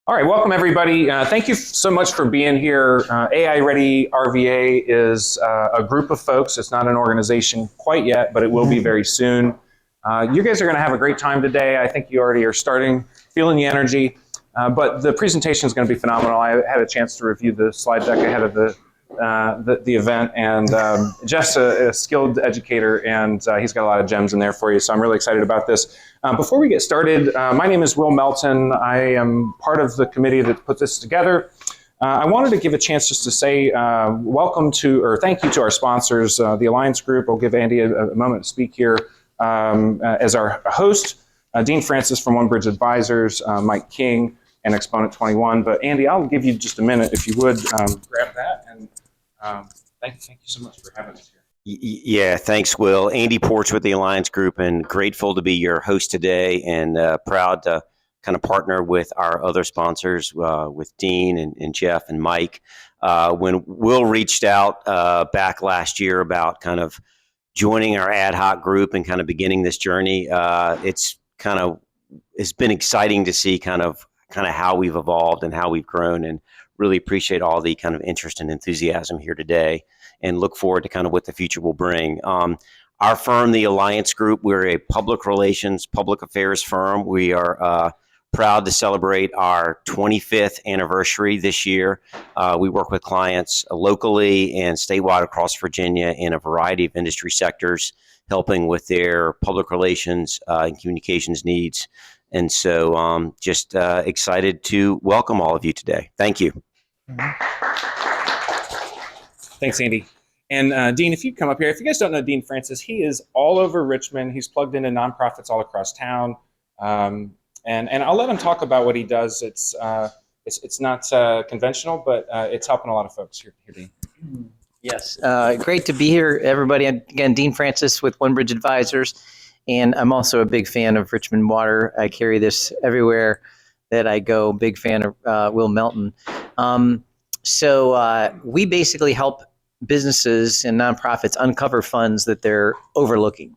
All right, welcome everybody. Thank you so much for being here. AI Ready RVA is a group of folks. It's not an organization quite yet, but it will be very soon. You guys are going to have a great time today. I think you already are feeling the energy, but the presentation is going to be phenomenal. I had a chance to review the slide deck ahead of the event, and Jeff's a skilled educator, and he's got a lot of gems in there for you, so I'm really excited about this. Before we get started, my name is Will Melton. I am part of the committee that put this together. I wanted to give a chance just to say thank you to our sponsors, the Alliance Group. I'll give Andy a moment to speak here as our host, Dean Francis from OneBridge Advisors, Mike King, and Exponent 21. But Andy, I'll give you just a minute if you would grab that. And thank you so much for having us here. Yeah, thanks, Will. Andy Porch with the Alliance Group, and grateful to be your host today, and proud to kind of partner with our other sponsors, with Dean and Jeff and Mike. When Will reached out back last year about kind of joining our ad hoc group and kind of beginning this journey, it's been exciting to see kind of how we've evolved and how we've grown, and really appreciate all the kind of interest and enthusiasm here today, and look forward to kind of what the future will bring. Our firm, the Alliance Group, we're a public relations, public affairs firm. We are proud to celebrate our 25th anniversary this year. We work with clients locally and statewide across Virginia in a variety of industry sectors, helping with their public relations and communications needs. And so just excited to welcome all of you today. Thank you. Thanks, Andy. And Dean, if you come up here, if you guys don't know Dean Francis, he is all over Richmond. He's plugged into nonprofits all across town. And I'll let him talk about what he does. It's not conventional, but it's helping a lot of folks here, Dean. Yes, great to be here, everybody. Again, Dean Francis with OneBridge Advisors, and I'm also a big fan of Richmond Water. I carry this everywhere that I go. Big fan of Will Melton. So we basically help businesses and nonprofits uncover funds that they're overlooking.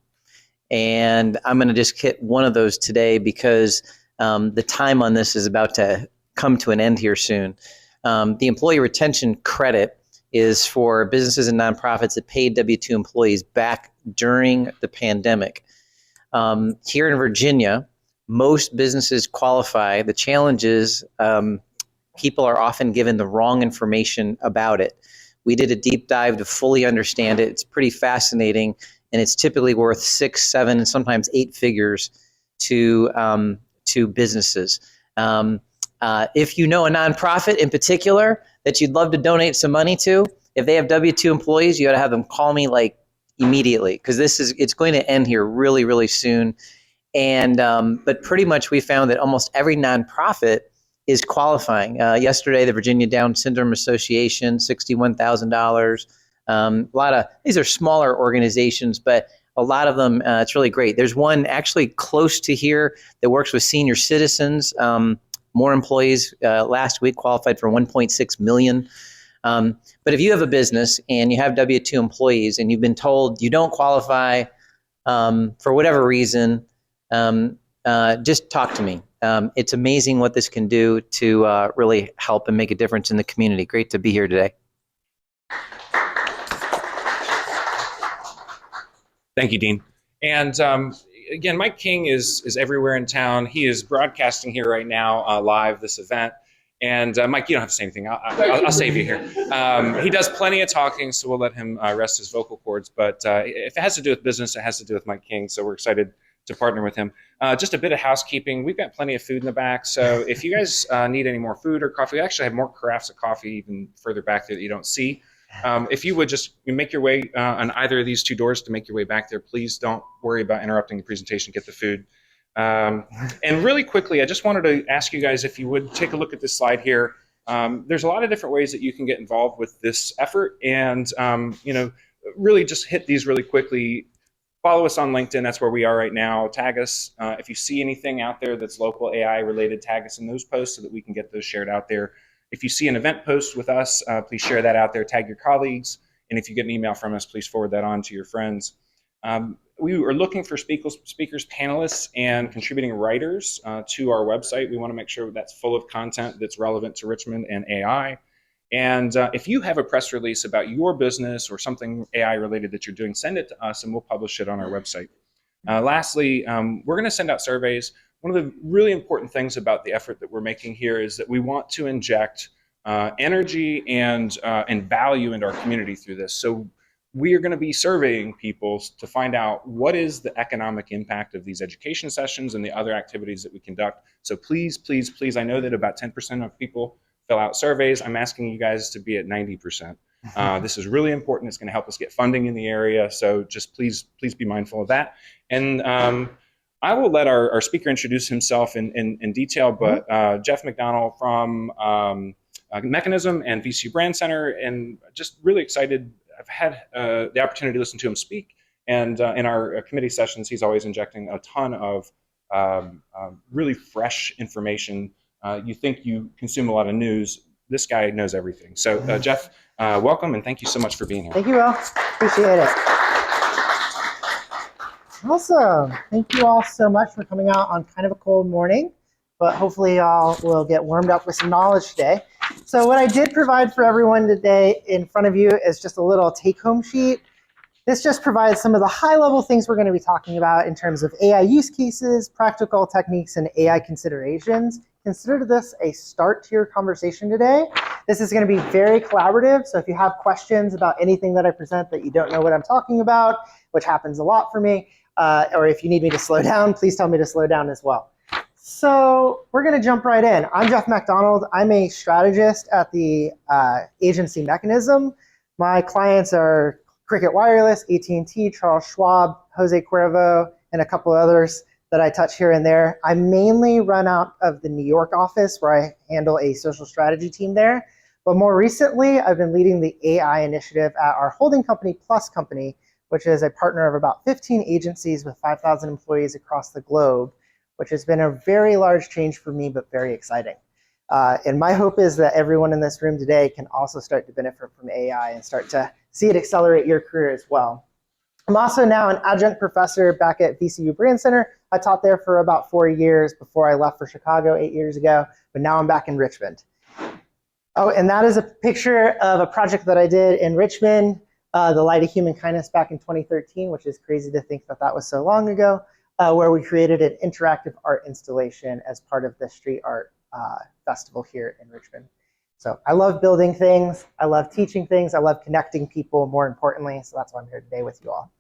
And I'm going to just hit one of those today because the time on this is about to come to an end here soon. The Employee Retention Credit is for businesses and nonprofits that paid W-2 employees back during the pandemic. Here in Virginia, most businesses qualify. The challenge is people are often given the wrong information about it. We did a deep dive to fully understand it. It's pretty fascinating, and it's typically worth 6, 7, and sometimes 8 figures to businesses. If you know a nonprofit in particular that you'd love to donate some money to, if they have W-2 employees, you got to have them call me like immediately, because it's going to end here really, really soon. And but pretty much we found that almost every nonprofit is qualifying. Yesterday, the Virginia Down Syndrome Association, $61,000. A lot of these are smaller organizations, but a lot of them, it's really great. There's one actually close to here that works with senior citizens. More employees last week qualified for $1.6 million. But if you have a business and you have W-2 employees and you've been told you don't qualify for whatever reason, just talk to me. It's amazing what this can do to really help and make a difference in the community. Great to be here today. Thank you, Dean. And again, Mike King is everywhere in town. He is broadcasting here right now, live, this event. And Mike, you don't have to say anything. I'll save you here. He does plenty of talking, so we'll let him rest his vocal cords. But if it has to do with business, it has to do with Mike King. So we're excited to partner with him. Just a bit of housekeeping. We've got plenty of food in the back. So if you guys need any more food or coffee, we actually have more carafes of coffee even further back there that you don't see. If you would just make your way on either of these 2 doors to make your way back there, please don't worry about interrupting the presentation. Get the food. And really quickly, I just wanted to ask you guys if you would take a look at this slide here. There's a lot of different ways that you can get involved with this effort, and really just hit these really quickly. Follow us on LinkedIn. That's where we are right now. Tag us. If you see anything out there that's local AI related, tag us in those posts so that we can get those shared out there. If you see an event post with us, please share that out there. Tag your colleagues. And if you get an email from us, please forward that on to your friends. we are looking for speakers, panelists, and contributing writers to our website. We want to make sure that's full of content that's relevant to Richmond and AI. And if you have a press release about your business or something AI related that you're doing, send it to us and we'll publish it on our website. Lastly, we're going to send out surveys. One of the really important things about the effort that we're making here is that we want to inject energy and value into our community through this. So we are going to be surveying people to find out what is the economic impact of these education sessions and the other activities that we conduct. So please, please, please, I know that about 10% of people fill out surveys. I'm asking you guys to be at 90%. This is really important. It's going to help us get funding in the area. So just please be mindful of that. And I will let our speaker introduce himself in detail, but Jeff McDonald from Mechanism and VCU Brand Center, and just really excited. I've had the opportunity to listen to him speak, and in our committee sessions, he's always injecting a ton of really fresh information. You think you consume a lot of news. This guy knows everything. So Jeff, welcome, and thank you so much for being here. Thank you, Will. Appreciate it. Awesome. Thank you all so much for coming out on kind of a cold morning, but hopefully y'all will get warmed up with some knowledge today. So what I did provide for everyone today in front of you is just a little take-home sheet. This just provides some of the high-level things we're going to be talking about in terms of AI use cases, practical techniques, and AI considerations. Consider this a start to your conversation today. This is going to be very collaborative, so if you have questions about anything that I present that you don't know what I'm talking about, which happens a lot for me, or if you need me to slow down, please tell me to slow down as well. So we're going to jump right in. I'm Jeff McDonald. I'm a strategist at the agency Mechanism. My clients are Cricket Wireless, AT&T, Charles Schwab, Jose Cuervo, and a couple others that I touch here and there. I mainly run out of the New York office where I handle a social strategy team there. But more recently, I've been leading the AI initiative at our holding company, Plus Company, which is a partner of about 15 agencies with 5,000 employees across the globe, which has been a very large change for me, but very exciting. And my hope is that everyone in this room today can also start to benefit from AI and start to see it accelerate your career as well. I'm also now an adjunct professor back at VCU Brand Center. I taught there for about 4 years before I left for Chicago 8 years ago, but now I'm back in Richmond. Oh, and that is a picture of a project that I did in Richmond, the Light of Human Kindness back in 2013, which is crazy to think that that was so long ago, where we created an interactive art installation as part of the street art festival here in Richmond. So I love building things, I love teaching things, I love connecting people more importantly, so that's why I'm here today with you all.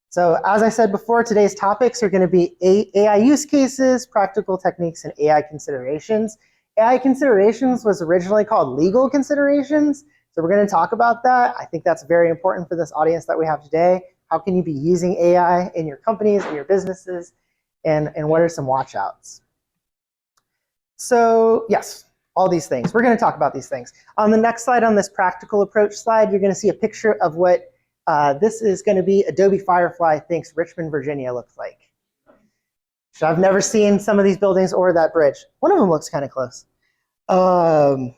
So as I said before, today's topics are going to be AI use cases, practical techniques, and AI considerations. AI considerations was originally called legal considerations, so we're going to talk about that. I think that's very important for this audience that we have today. How can you be using AI in your companies, in your businesses, and what are some watch outs? So yes, all these things. We're going to talk about these things. On the next slide, on this practical approach slide, you're going to see a picture of what this is going to be Adobe Firefly thinks Richmond, Virginia looks like. So I've never seen some of these buildings or that bridge. One of them looks kind of close. On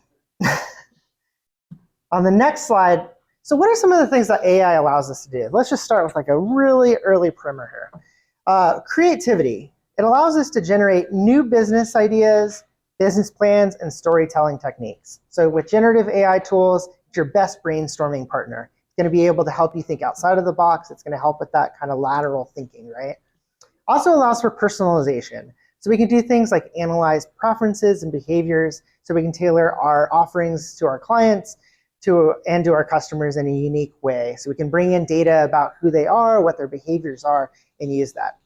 the next slide, so what are some of the things that AI allows us to do? Let's just start with like a really early primer here. Creativity. It allows us to generate new business ideas, business plans, and storytelling techniques. So with generative AI tools, it's your best brainstorming partner. It's going to be able to help you think outside of the box. It's going to help with that kind of lateral thinking, right? Also allows for personalization. So we can do things like analyze preferences and behaviors, so we can tailor our offerings to our clients and to our customers in a unique way. So we can bring in data about who they are, what their behaviors are, and use that.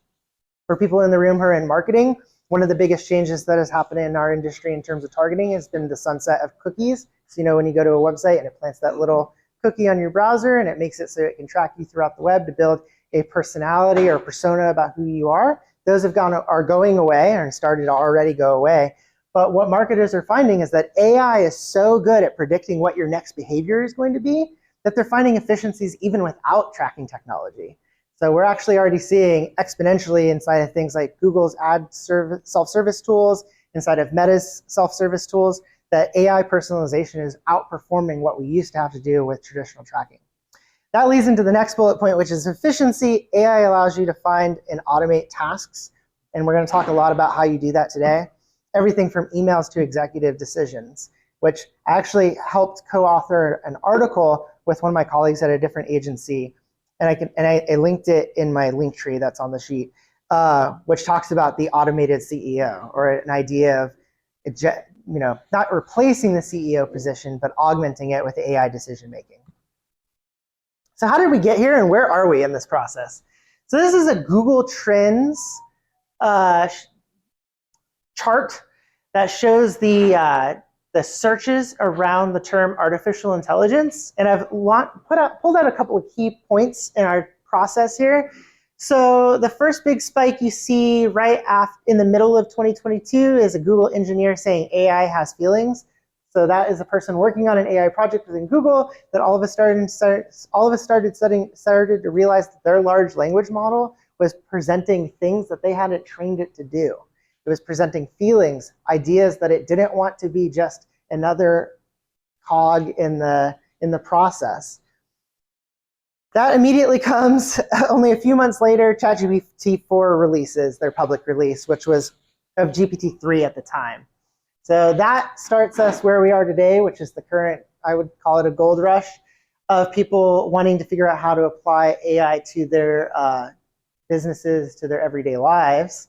For people in the room who are in marketing, one of the biggest changes that has happened in our industry in terms of targeting has been the sunset of cookies. So you know when you go to a website and it plants that little cookie on your browser and it makes it so it can track you throughout the web to build a personality or persona about who you are. Those are going away or started to already go away. But what marketers are finding is that AI is so good at predicting what your next behavior is going to be that they're finding efficiencies even without tracking technology. So we're actually already seeing exponentially inside of things like Google's ad self-service tools, inside of Meta's self-service tools, that AI personalization is outperforming what we used to have to do with traditional tracking. That leads into the next bullet point, which is efficiency. AI allows you to find and automate tasks. And we're going to talk a lot about how you do that today. Everything from emails to executive decisions, which I actually helped co-author an article with one of my colleagues at a different agency. And I linked it in my link tree that's on the sheet, which talks about the automated CEO, or an idea of not replacing the CEO position, but augmenting it with AI decision making. So how did we get here, and where are we in this process? So this is a Google Trends chart that shows the searches around the term artificial intelligence. And I've pulled out a couple of key points in our process here. So the first big spike you see right in the middle of 2022 is a Google engineer saying AI has feelings. So that is a person working on an AI project within Google that all of us started to realize that their large language model was presenting things that they hadn't trained it to do. It was presenting feelings, ideas that it didn't want to be just another cog in the process. That immediately comes only a few months later. ChatGPT-4 releases their public release, which was of GPT-3 at the time. So that starts us where we are today, which is the current, I would call it a gold rush of people wanting to figure out how to apply AI to their businesses, to their everyday lives.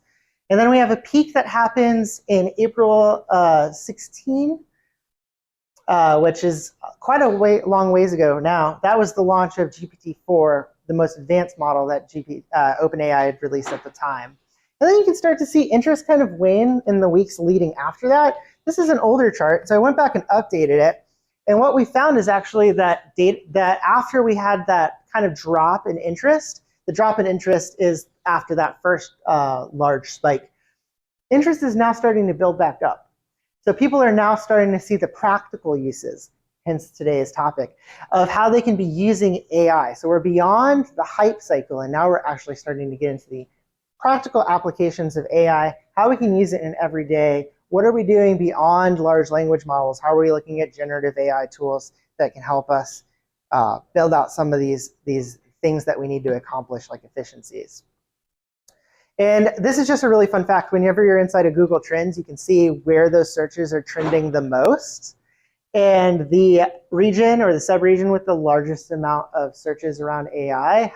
And then we have a peak that happens in April 16, which is quite a long ways ago now. That was the launch of GPT-4, the most advanced model that OpenAI had released at the time. And then you can start to see interest kind of wane in the weeks leading after that. This is an older chart, so I went back and updated it. And what we found is actually that after we had that kind of drop in interest, the drop in interest is after that first large spike. Interest is now starting to build back up. So people are now starting to see the practical uses, hence today's topic, of how they can be using AI. So we're beyond the hype cycle, and now we're actually starting to get into the practical applications of AI, how we can use it in every day. What are we doing beyond large language models? How are we looking at generative AI tools that can help us build out some of these things that we need to accomplish, like efficiencies? And this is just a really fun fact. Whenever you're inside of Google Trends, you can see where those searches are trending the most. And the region or the sub-region with the largest amount of searches around AI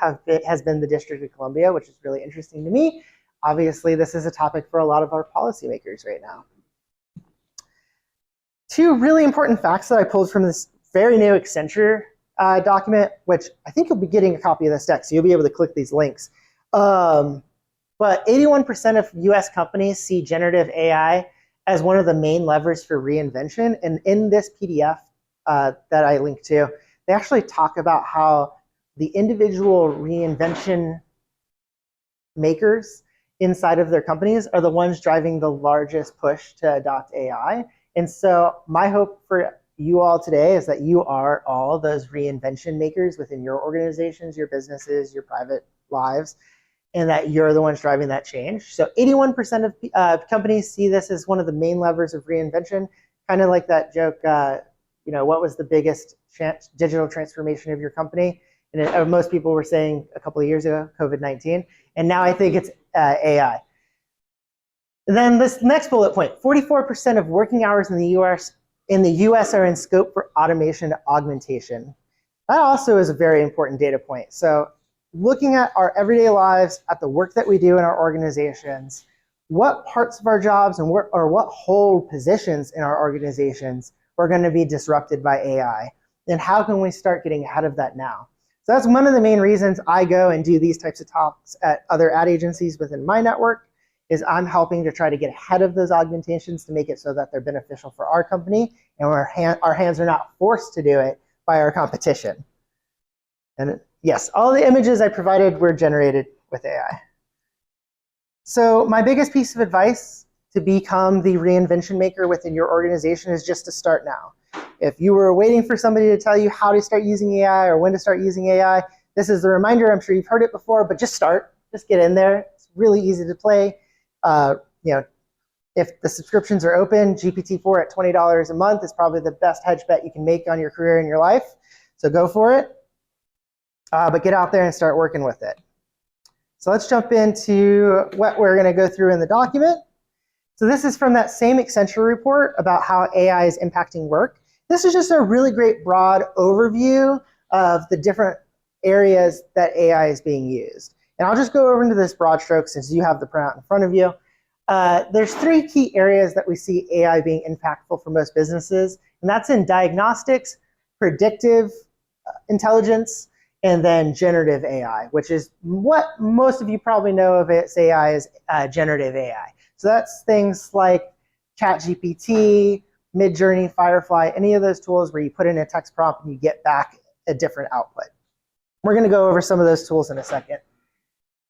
has been the District of Columbia, which is really interesting to me. Obviously, this is a topic for a lot of our policymakers right now. Two really important facts that I pulled from this very new Accenture document, which I think you'll be getting a copy of this deck, so you'll be able to click these links. But 81% of US companies see generative AI as one of the main levers for reinvention. And in this PDF that I linked to, they actually talk about how the individual reinvention makers inside of their companies are the ones driving the largest push to adopt AI. And so my hope for you all today is that you are all those reinvention makers within your organizations, your businesses, your private lives, and that you're the ones driving that change. So 81% of companies see this as one of the main levers of reinvention, kind of like that joke, what was the biggest digital transformation of your company? And most people were saying a couple of years ago, COVID-19. And now I think it's AI. And then this next bullet point, 44% of working hours in the US are in scope for automation and augmentation. That also is a very important data point. So looking at our everyday lives, at the work that we do in our organizations, what parts of our jobs and what whole positions in our organizations are going to be disrupted by AI? And how can we start getting ahead of that now? So that's one of the main reasons I go and do these types of talks at other ad agencies within my network, is I'm helping to try to get ahead of those augmentations to make it so that they're beneficial for our company, and our hands are not forced to do it by our competition. And yes, all the images I provided were generated with AI. So my biggest piece of advice to become the reinvention maker within your organization is just to start now. If you were waiting for somebody to tell you how to start using AI or when to start using AI, this is the reminder. I'm sure you've heard it before, but just start. Just get in there. It's really easy to play. If the subscriptions are open, GPT-4 at $20 a month is probably the best hedge bet you can make on your career and your life. So go for it. but get out there and start working with it. So let's jump into what we're going to go through in the document. So this is from that same Accenture report about how AI is impacting work. This is just a really great broad overview of the different areas that AI is being used. And I'll just go over into this broad stroke since you have the printout in front of you. There's 3 key areas that we see AI being impactful for most businesses, and that's in diagnostics, predictive intelligence, and then generative AI, which is what most of you probably know of as AI is generative AI. So that's things like ChatGPT, Midjourney, Firefly, any of those tools where you put in a text prompt and you get back a different output. We're going to go over some of those tools in a second.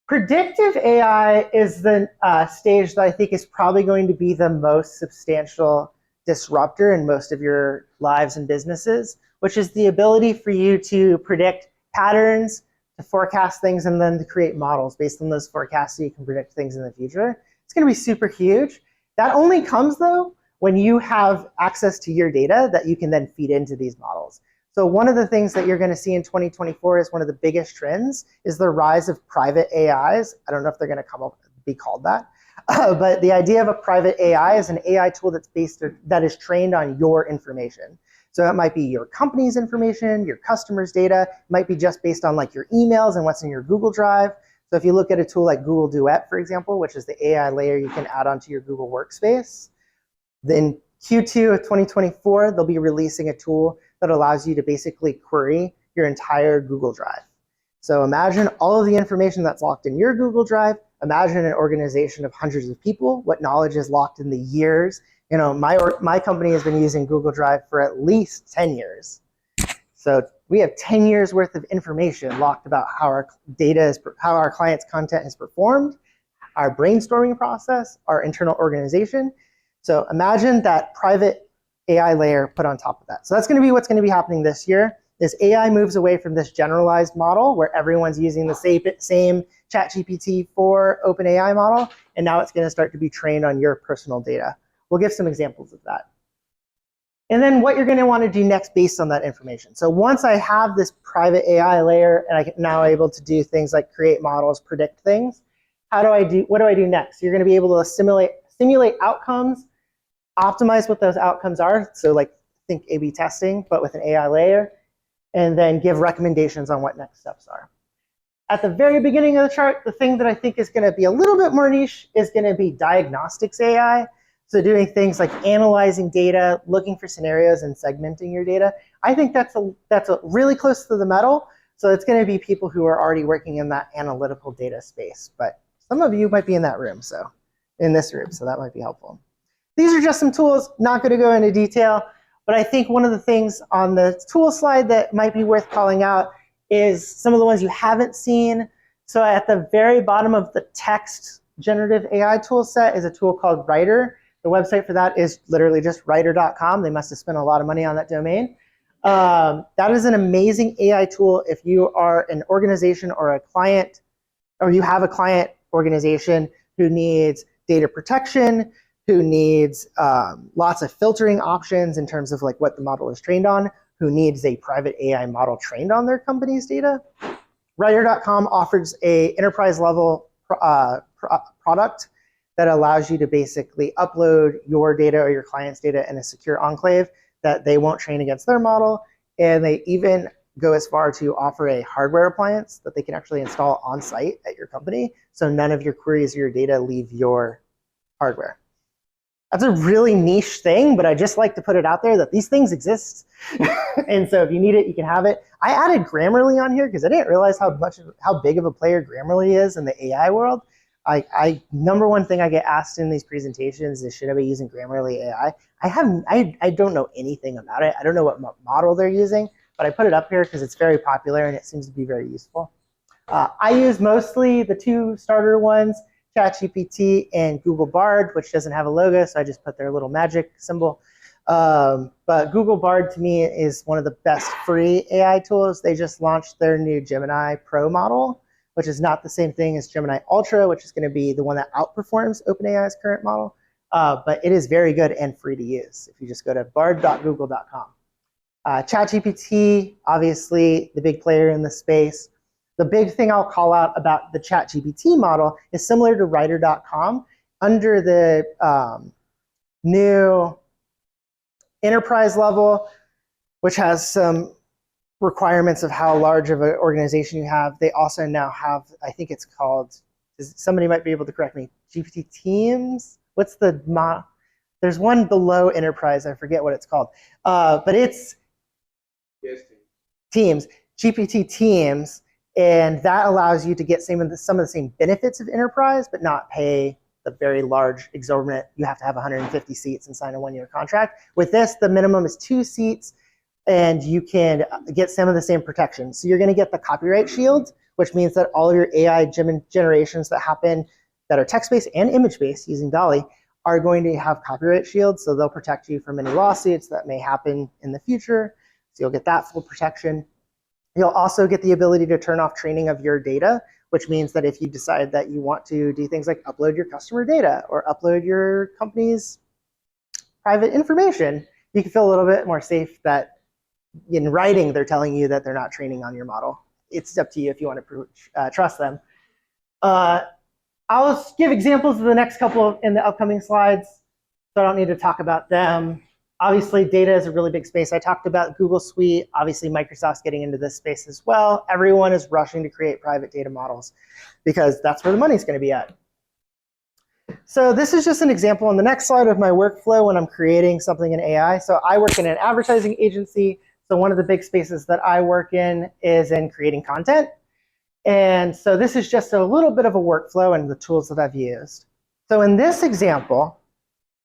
Predictive AI is the stage that I think is probably going to be the most substantial disruptor in most of your lives and businesses, which is the ability for you to predict patterns, to forecast things, and then to create models based on those forecasts so you can predict things in the future. It's going to be super huge. That only comes, though, when you have access to your data that you can then feed into these models. So one of the things that you're going to see in 2024 is one of the biggest trends is the rise of private AIs. I don't know if they're going to be called that, but the idea of a private AI is an AI tool that is trained on your information. So it might be your company's information, your customers' data. It might be just based on like your emails and what's in your Google Drive. So if you look at a tool like Google Duet, for example, which is the AI layer you can add onto your Google Workspace, then Q2 of 2024, they'll be releasing a tool that allows you to basically query your entire Google Drive. So imagine all of the information that's locked in your Google Drive. Imagine an organization of hundreds of people, what knowledge is locked in the years. You know, my company has been using Google Drive for at least 10 years. So we have 10 years worth of information locked about how our data is, how our clients' content is performed, our brainstorming process, our internal organization. So imagine that private AI layer put on top of that. So that's going to be what's going to be happening this year. Is AI moves away from this generalized model where everyone's using the same ChatGPT 4 OpenAI model, and now it's going to start to be trained on your personal data. We'll give some examples of that. And then what you're going to want to do next based on that information. So once I have this private AI layer and I'm now able to do things like create models, predict things, what do I do next? You're going to be able to simulate outcomes, optimize what those outcomes are. So like think A/B testing, but with an AI layer, and then give recommendations on what next steps are. At the very beginning of the chart, the thing that I think is going to be a little bit more niche is going to be diagnostics AI. So doing things like analyzing data, looking for scenarios, and segmenting your data. I think that's a really close to the metal. So it's going to be people who are already working in that analytical data space. But some of you might be in that room, so in this room, so that might be helpful. These are just some tools, not going to go into detail, but I think one of the things on the tool slide that might be worth calling out is some of the ones you haven't seen. So at the very bottom of the text generative AI tool set is a tool called Writer. The website for that is literally just writer.com. They must have spent a lot of money on that domain. That is an amazing AI tool if you are an organization or a client, or you have a client organization who needs data protection, who needs lots of filtering options in terms of like what the model is trained on, who needs a private AI model trained on their company's data. Writer.com offers a enterprise level product that allows you to basically upload your data or your client's data in a secure enclave that they won't train against their model. And they even go as far to offer a hardware appliance that they can actually install on site at your company. So none of your queries or your data leave your hardware. That's a really niche thing, but I just like to put it out there that these things exist. And so if you need it, you can have it. I added Grammarly on here because I didn't realize how big of a player Grammarly is in the AI world. Number one thing I get asked in these presentations is, should I be using Grammarly AI? I don't know anything about it. I don't know what model they're using, but I put it up here because it's very popular and it seems to be very useful. I use mostly the 2 starter ones, ChatGPT and Google Bard, which doesn't have a logo, so I just put their little magic symbol. But Google Bard to me is one of the best free AI tools. They just launched their new Gemini Pro model, which is not the same thing as Gemini Ultra, which is going to be the one that outperforms OpenAI's current model. But it is very good and free to use if you just go to bard.google.com. ChatGPT, obviously the big player in the space. The big thing I'll call out about the ChatGPT model is similar to writer.com. Under the new enterprise level, which has some requirements of how large of an organization you have, they also now have, I think it's called, somebody might be able to correct me, GPT Teams? What's the, there's one below enterprise, I forget what it's called. But it's Teams, GPT Teams, and that allows you to get some of the same benefits of enterprise, but not pay the very large exorbitant, you have to have 150 seats and sign a 1-year contract. With this, the minimum is 2 seats, and you can get some of the same protections. So you're going to get the copyright shield, which means that all of your AI generations that happen that are text-based and image-based using DALL-E are going to have copyright shields, so they'll protect you from any lawsuits that may happen in the future. So you'll get that full protection. You'll also get the ability to turn off training of your data, which means that if you decide that you want to do things like upload your customer data or upload your company's private information, you can feel a little bit more safe that in writing they're telling you that they're not training on your model. It's up to you if you want to trust them. I'll give examples of the next couple in the upcoming slides, so I don't need to talk about them. Obviously, data is a really big space. I talked about Google Suite. Obviously, Microsoft's getting into this space as well. Everyone is rushing to create private data models because that's where the money's going to be at. So this is just an example on the next slide of my workflow when I'm creating something in AI. So I work in an advertising agency. So one of the big spaces that I work in is in creating content. And so this is just a little bit of a workflow and the tools that I've used. So in this example,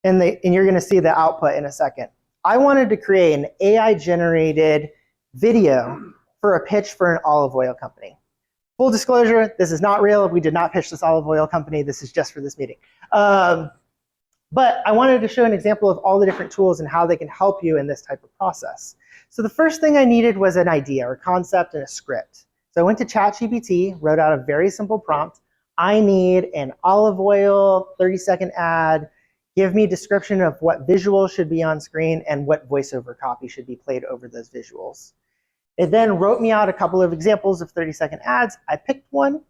and you're going to see the output in a second, I wanted to create an AI-generated video for a pitch for an olive oil company. Full disclosure, this is not real. We did not pitch this olive oil company. This is just for this meeting. But I wanted to show an example of all the different tools and how they can help you in this type of process. So the first thing I needed was an idea or concept and a script. So I went to ChatGPT, wrote out a very simple prompt. I need an olive oil 30-second ad. Give me a description of what visuals should be on screen and what voiceover copy should be played over those visuals. It then wrote me out a couple of examples of 30-second ads. I picked one,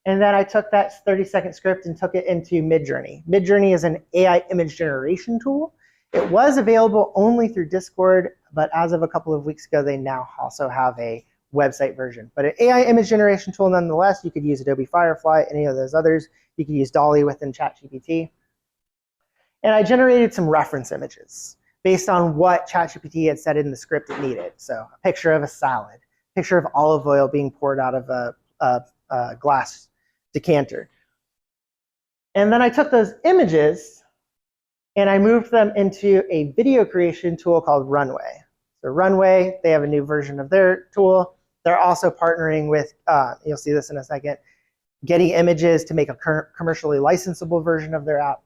and then I took that 30-second script and took it into Midjourney. Midjourney is an AI image generation tool. It was available only through Discord, but as of a couple of weeks ago, they now also have a website version. But an AI image generation tool nonetheless. You could use Adobe Firefly, any of those others. You could use DALL-E within ChatGPT. And I generated some reference images based on what ChatGPT had said in the script it needed. So a picture of a salad, a picture of olive oil being poured out of a glass decanter. And then I took those images and I moved them into a video creation tool called Runway. So Runway, they have a new version of their tool. They're also partnering with, you'll see this in a second, Getty Images to make a commercially licensable version of their app.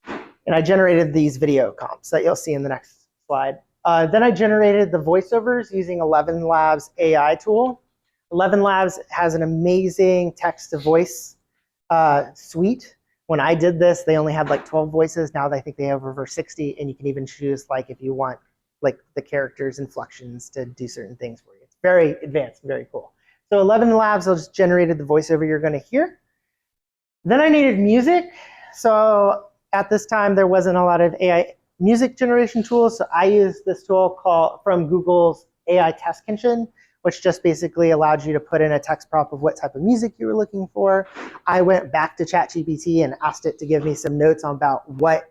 And I generated these video comps that you'll see in the next slide. Then I generated the voiceovers using 11 Labs AI tool. 11 Labs has an amazing text-to-voice suite. When I did this, they only had like 12 voices. Now I think they have over 60, and you can even choose like if you want like the characters' inflections to do certain things for you. It's very advanced, very cool. So 11 Labs just generated the voiceover you're going to hear. Then I needed music. So at this time, there wasn't a lot of AI music generation tools, so I used this tool from Google's AI Test Kitchen, which just basically allowed you to put in a text prompt of what type of music you were looking for. I went back to ChatGPT and asked it to give me some notes about what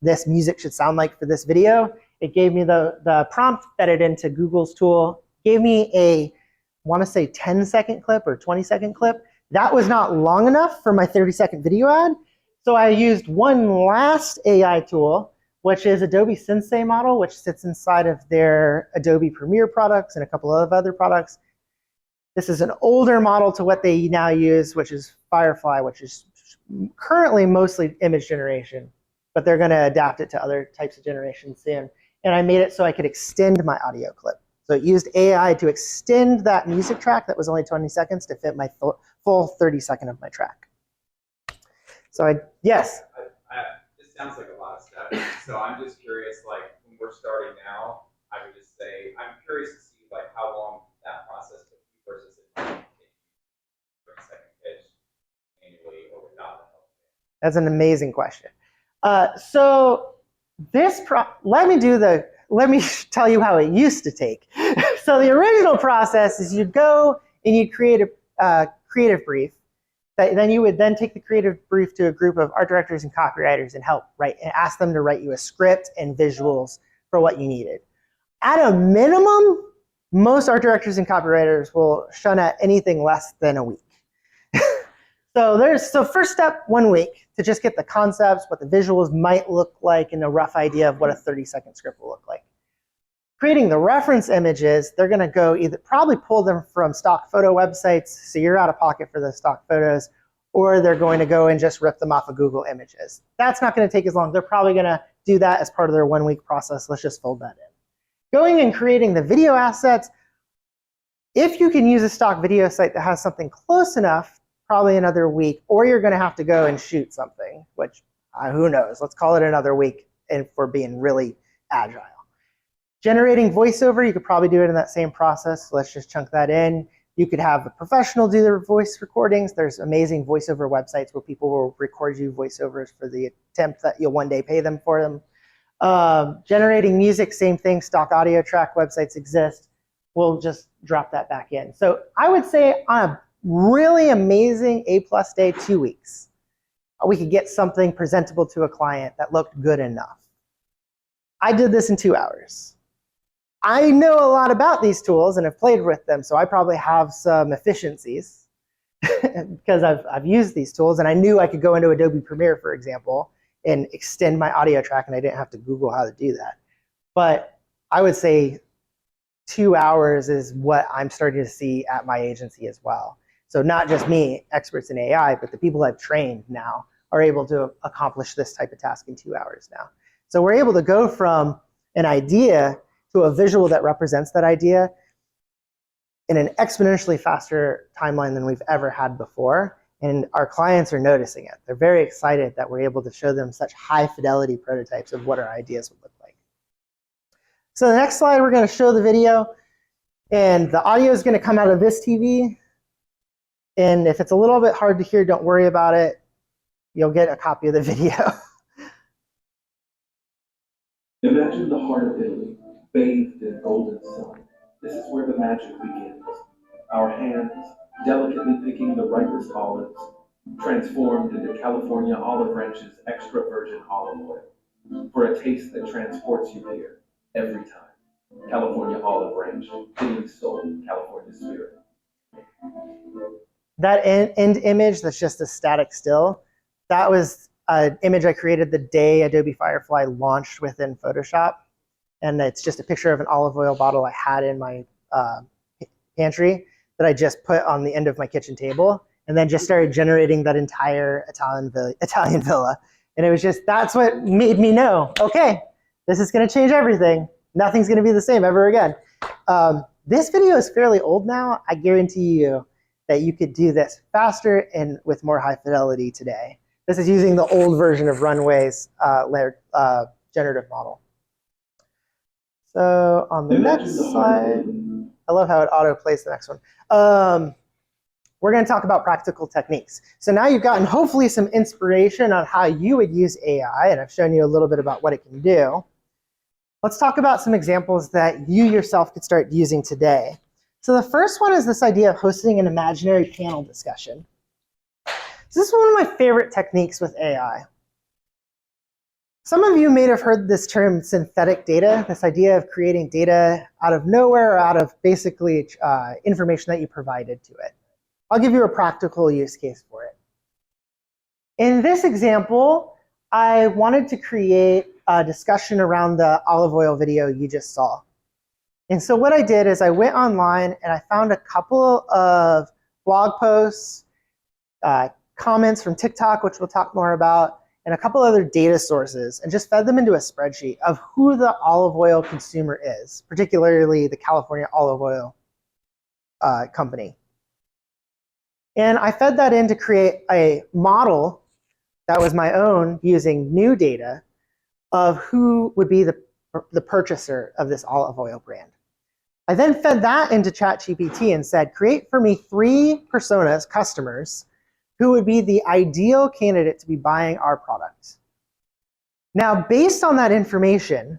this music should sound like for this video. It gave me the prompt, fed it into Google's tool, gave me a, I want to say 10-second clip or 20-second clip. That was not long enough for my 30-second video ad. So I used one last AI tool, which is Adobe Sensei model, which sits inside of their Adobe Premiere products and a couple of other products. This is an older model to what they now use, which is Firefly, which is currently mostly image generation, but they're going to adapt it to other types of generation soon. And I made it so I could extend my audio clip. So it used AI to extend that music track that was only 20 seconds to fit my full 30-second of my track. So yes? This sounds like a lot of stuff. So I'm just curious, like when we're starting now, I would just say I'm curious to see like how long that process took you versus if you take a second pitch annually or without the help. That's an amazing question. So let me tell you how it used to take. So the original process is you'd go and you'd create a creative brief. Then you would then take the creative brief to a group of art directors and copywriters and help write and ask them to write you a script and visuals for what you needed. At a minimum, most art directors and copywriters will shun at anything less than a week. So first step, 1 week to just get the concepts, what the visuals might look like, and a rough idea of what a 30-second script will look like. Creating the reference images, they're going to go probably pull them from stock photo websites, so you're out of pocket for the stock photos, or they're going to go and just rip them off of Google Images. That's not going to take as long. They're probably going to do that as part of their 1 week process. Let's just fold that in. Going and creating the video assets, if you can use a stock video site that has something close enough, probably another week, or you're going to have to go and shoot something, which who knows? Let's call it another week and for being really agile. Generating voiceover, you could probably do it in that same process. So let's just chunk that in. You could have a professional do their voice recordings. There's amazing voiceover websites where people will record you voiceovers for the attempt that you'll one day pay them for them. Generating music, same thing. Stock audio track websites exist. We'll just drop that back in. So I would say on a really amazing A+ day, 2 weeks, we could get something presentable to a client that looked good enough. I did this in 2 hours. I know a lot about these tools and have played with them, so I probably have some efficiencies because I've used these tools, and I knew I could go into Adobe Premiere, for example, and extend my audio track, and I didn't have to Google how to do that. But I would say 2 hours is what I'm starting to see at my agency as well. So not just me, experts in AI, but the people I've trained now are able to accomplish this type of task in 2 hours now. So we're able to go from an idea to a visual that represents that idea in an exponentially faster timeline than we've ever had before. And our clients are noticing it. They're very excited that we're able to show them such high fidelity prototypes of what our ideas would look like. So the next slide, we're going to show the video, and the audio is going to come out of this TV. And if it's a little bit hard to hear, don't worry about it. You'll get a copy of the video. Imagine the heart of Italy, bathed in golden sun. This is where the magic begins. Our hands, delicately picking the ripest olives, transformed into California Olive Ranch's extra virgin olive oil, for a taste that transports you here, every time. California Olive Ranch, Italy's soul, California spirit. That end image that's just a static still, that was an image I created the day Adobe Firefly launched within Photoshop. And it's just a picture of an olive oil bottle I had in my pantry that I just put on the end of my kitchen table, and then just started generating that entire Italian villa. And it was just, that's what made me know, okay, this is going to change everything. Nothing's going to be the same ever again. This video is fairly old now. I guarantee you that you could do this faster and with more high fidelity today. This is using the old version of Runway's generative model. So on the next slide, I love how it auto-plays the next one. We're going to talk about practical techniques. So now you've gotten hopefully some inspiration on how you would use AI, and I've shown you a little bit about what it can do. Let's talk about some examples that you yourself could start using today. So the first one is this idea of hosting an imaginary panel discussion. So this is one of my favorite techniques with AI. Some of you may have heard this term synthetic data, this idea of creating data out of nowhere or out of basically information that you provided to it. I'll give you a practical use case for it. In this example, I wanted to create a discussion around the olive oil video you just saw. And so what I did is I went online and I found a couple of blog posts, comments from TikTok, which we'll talk more about, and a couple other data sources, and just fed them into a spreadsheet of who the olive oil consumer is, particularly the California Olive Oil Company. And I fed that in to create a model that was my own using new data of who would be the the purchaser of this olive oil brand. I then fed that into ChatGPT and said, create for me 3 personas, customers, who would be the ideal candidate to be buying our product. Now, based on that information,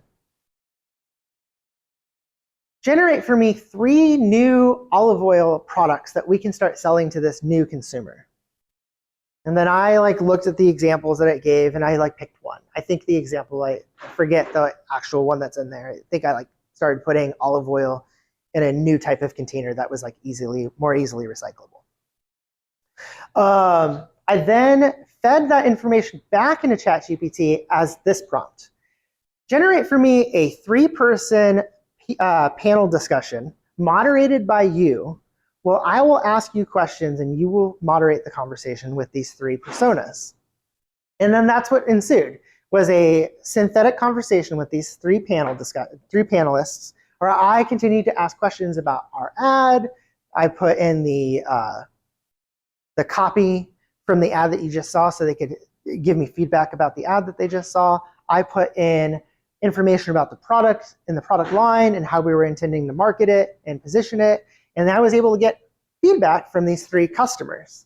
generate for me 3 new olive oil products that we can start selling to this new consumer. And then I looked at the examples that it gave, and I picked one. I think the example, I forget the actual one that's in there. I think I started putting olive oil in a new type of container that was more easily recyclable. I then fed that information back into ChatGPT as this prompt. Generate for me a 3-person panel discussion moderated by you. Well, I will ask you questions and you will moderate the conversation with these 3 personas. And then that's what ensued, was a synthetic conversation with these 3 panelists, where I continued to ask questions about our ad. I put in the copy from the ad that you just saw so they could give me feedback about the ad that they just saw. I put in information about the product and the product line and how we were intending to market it and position it. And I was able to get feedback from these 3 customers.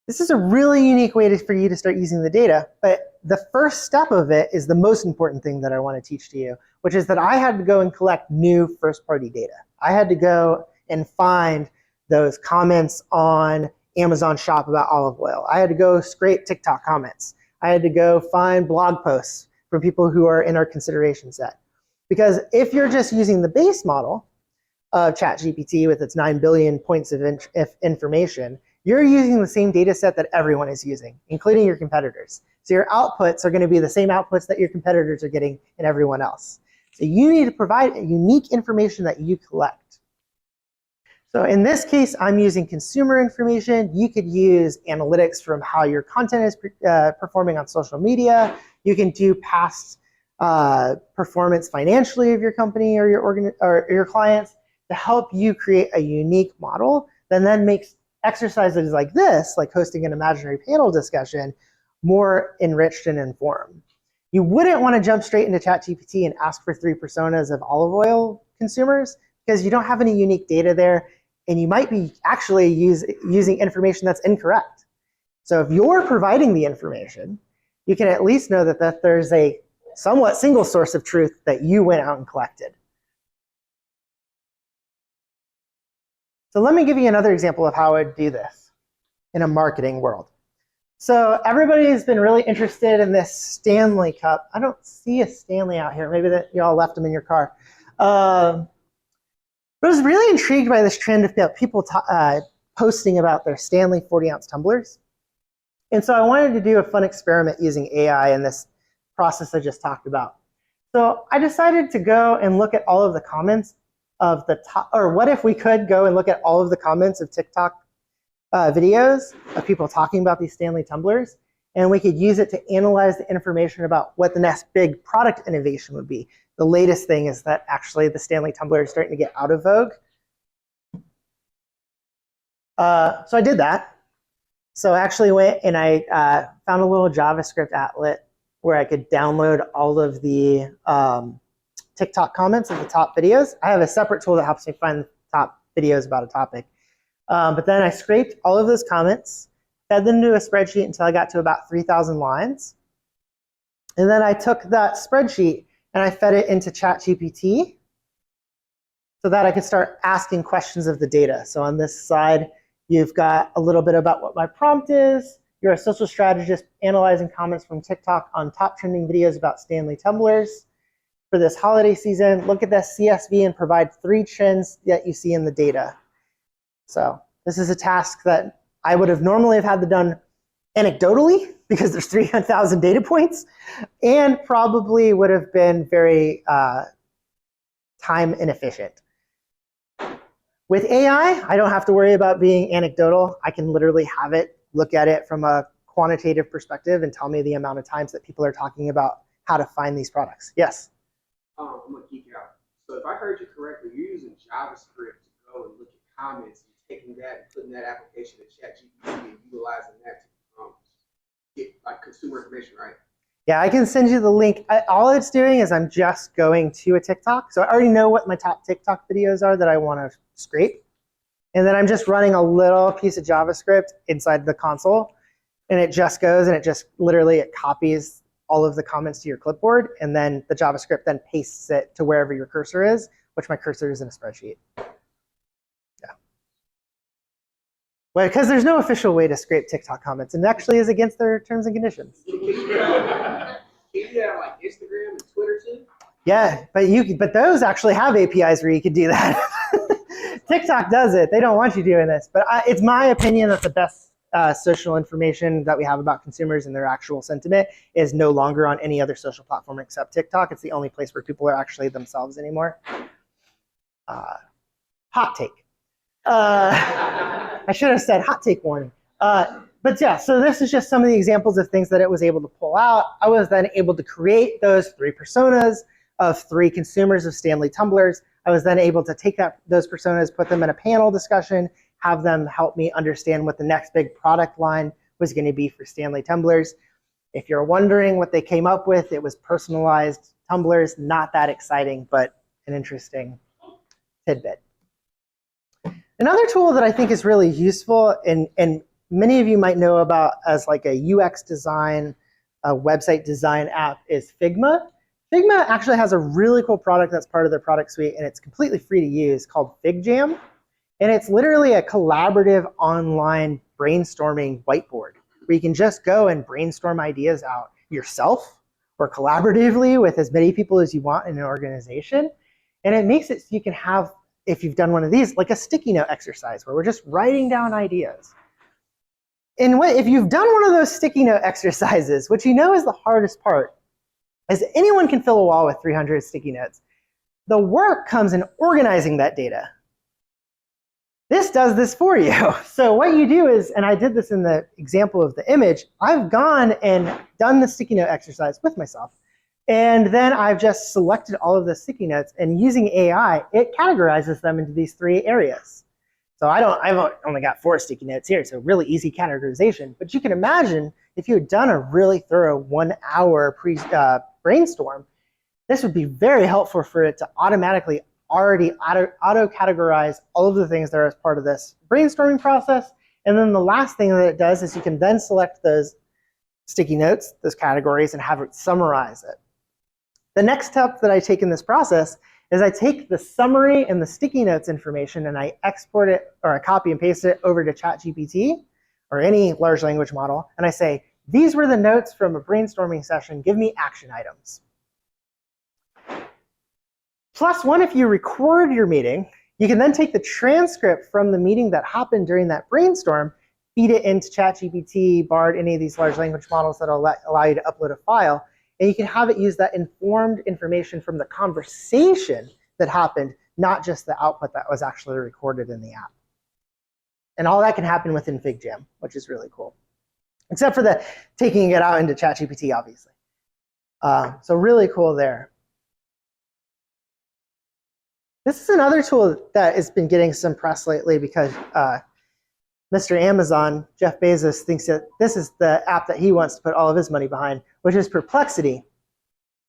This is a really unique way for you to start using the data, but the first step of it is the most important thing that I want to teach to you, which is that I had to go and collect new first-party data. I had to go and find those comments on Amazon Shop about olive oil. I had to go scrape TikTok comments. I had to go find blog posts from people who are in our consideration set. Because if you're just using the base model of ChatGPT with its 9 billion points of information, you're using the same data set that everyone is using, including your competitors. So your outputs are going to be the same outputs that your competitors are getting and everyone else. So you need to provide unique information that you collect. So in this case, I'm using consumer information. You could use analytics from how your content is performing on social media. You can do past performance financially of your company or your clients to help you create a unique model that then makes exercises like this, like hosting an imaginary panel discussion, more enriched and informed. You wouldn't want to jump straight into ChatGPT and ask for 3 personas of olive oil consumers because you don't have any unique data there, and you might be actually using information that's incorrect. So if you're providing the information, you can at least know that there's a somewhat single source of truth that you went out and collected. So let me give you another example of how I would do this in a marketing world. So everybody has been really interested in this Stanley Cup. I don't see a Stanley out here. Maybe that y'all left them in your car. But I was really intrigued by this trend of people posting about their Stanley 40-ounce tumblers. And so I wanted to do a fun experiment using AI in this process I just talked about. So I decided to go and look at all of the comments of the top, or what if we could go and look at all of the comments of TikTok videos of people talking about these Stanley tumblers, and we could use it to analyze the information about what the next big product innovation would be. The latest thing is that actually the Stanley tumbler is starting to get out of vogue. So I did that. So I actually went and I found a little JavaScript applet where I could download all of the TikTok comments of the top videos. I have a separate tool that helps me find top videos about a topic. But then I scraped all of those comments, fed them into a spreadsheet until I got to about 3,000 lines. And then I took that spreadsheet and I fed it into ChatGPT so that I could start asking questions of the data. So on this side, you've got a little bit about what my prompt is. You're a social strategist analyzing comments from TikTok on top trending videos about Stanley tumblers. For this holiday season, look at this CSV and provide 3 trends that you see in the data. So this is a task that I would have normally had to done anecdotally because there's 300,000 data points, and probably would have been very time inefficient. With AI, I don't have to worry about being anecdotal. I can literally have it look at it from a quantitative perspective and tell me the amount of times that people are talking about how to find these products. Yes? I'm gonna keep you out. So if I heard you correctly, you're using JavaScript to go and look at comments and taking that and putting that application in ChatGPT and utilizing that to get like consumer information, right? Yeah, I can send you the link. All it's doing is I'm just going to a TikTok. So I already know what my top TikTok videos are that I want to scrape. And then I'm just running a little piece of JavaScript inside the console. And it just goes and it just literally it copies all of the comments to your clipboard. And then the JavaScript then pastes it to wherever your cursor is, which my cursor is in a spreadsheet. Yeah. Well, because there's no official way to scrape TikTok comments, and it actually is against their terms and conditions. Can you do that on like Instagram and Twitter too? Yeah, but those actually have APIs where you could do that. TikTok does it. They don't want you doing this. But it's my opinion that the best social information that we have about consumers and their actual sentiment is no longer on any other social platform except TikTok. It's the only place where people are actually themselves anymore. Hot take. I should have said hot take warning. But yeah, so this is just some of the examples of things that it was able to pull out. I was then able to create those 3 personas of 3 consumers of Stanley tumblers. I was then able to take those personas, put them in a panel discussion, have them help me understand what the next big product line was going to be for Stanley tumblers. If you're wondering what they came up with, it was personalized tumblers. Not that exciting, but an interesting tidbit. Another tool that I think is really useful, and many of you might know about as like a UX design, a website design app, is Figma. Figma actually has a really cool product that's part of their product suite, and it's completely free to use, called FigJam. And it's literally a collaborative online brainstorming whiteboard where you can just go and brainstorm ideas out yourself or collaboratively with as many people as you want in an organization. And it makes it so you can have, if you've done one of these, like a sticky note exercise where we're just writing down ideas. And if you've done one of those sticky note exercises, which you know is the hardest part, is anyone can fill a wall with 300 sticky notes. The work comes in organizing that data. This does this for you. So what you do is, and I did this in the example of the image, I've gone and done the sticky note exercise with myself. And then I've just selected all of the sticky notes, and using AI, it categorizes them into these 3 areas. So I've only got 4 sticky notes here, so really easy categorization. But you can imagine if you had done a really thorough 1-hour brainstorm, this would be very helpful for it to automatically already auto-categorize all of the things that are as part of this brainstorming process. And then the last thing that it does is you can then select those sticky notes, those categories, and have it summarize it. The next step that I take in this process is I take the summary and the sticky notes information and I export it, or I copy and paste it over to ChatGPT or any large language model, and I say, these were the notes from a brainstorming session, give me action items. +1, if you record your meeting, you can then take the transcript from the meeting that happened during that brainstorm, feed it into ChatGPT, Bard, any of these large language models that allow you to upload a file, and you can have it use that informed information from the conversation that happened, not just the output that was actually recorded in the app. And all that can happen within FigJam, which is really cool. Except for the taking it out into ChatGPT, obviously. So really cool there. This is another tool that has been getting some press lately because Mr. Amazon, Jeff Bezos, thinks that this is the app that he wants to put all of his money behind, which is Perplexity.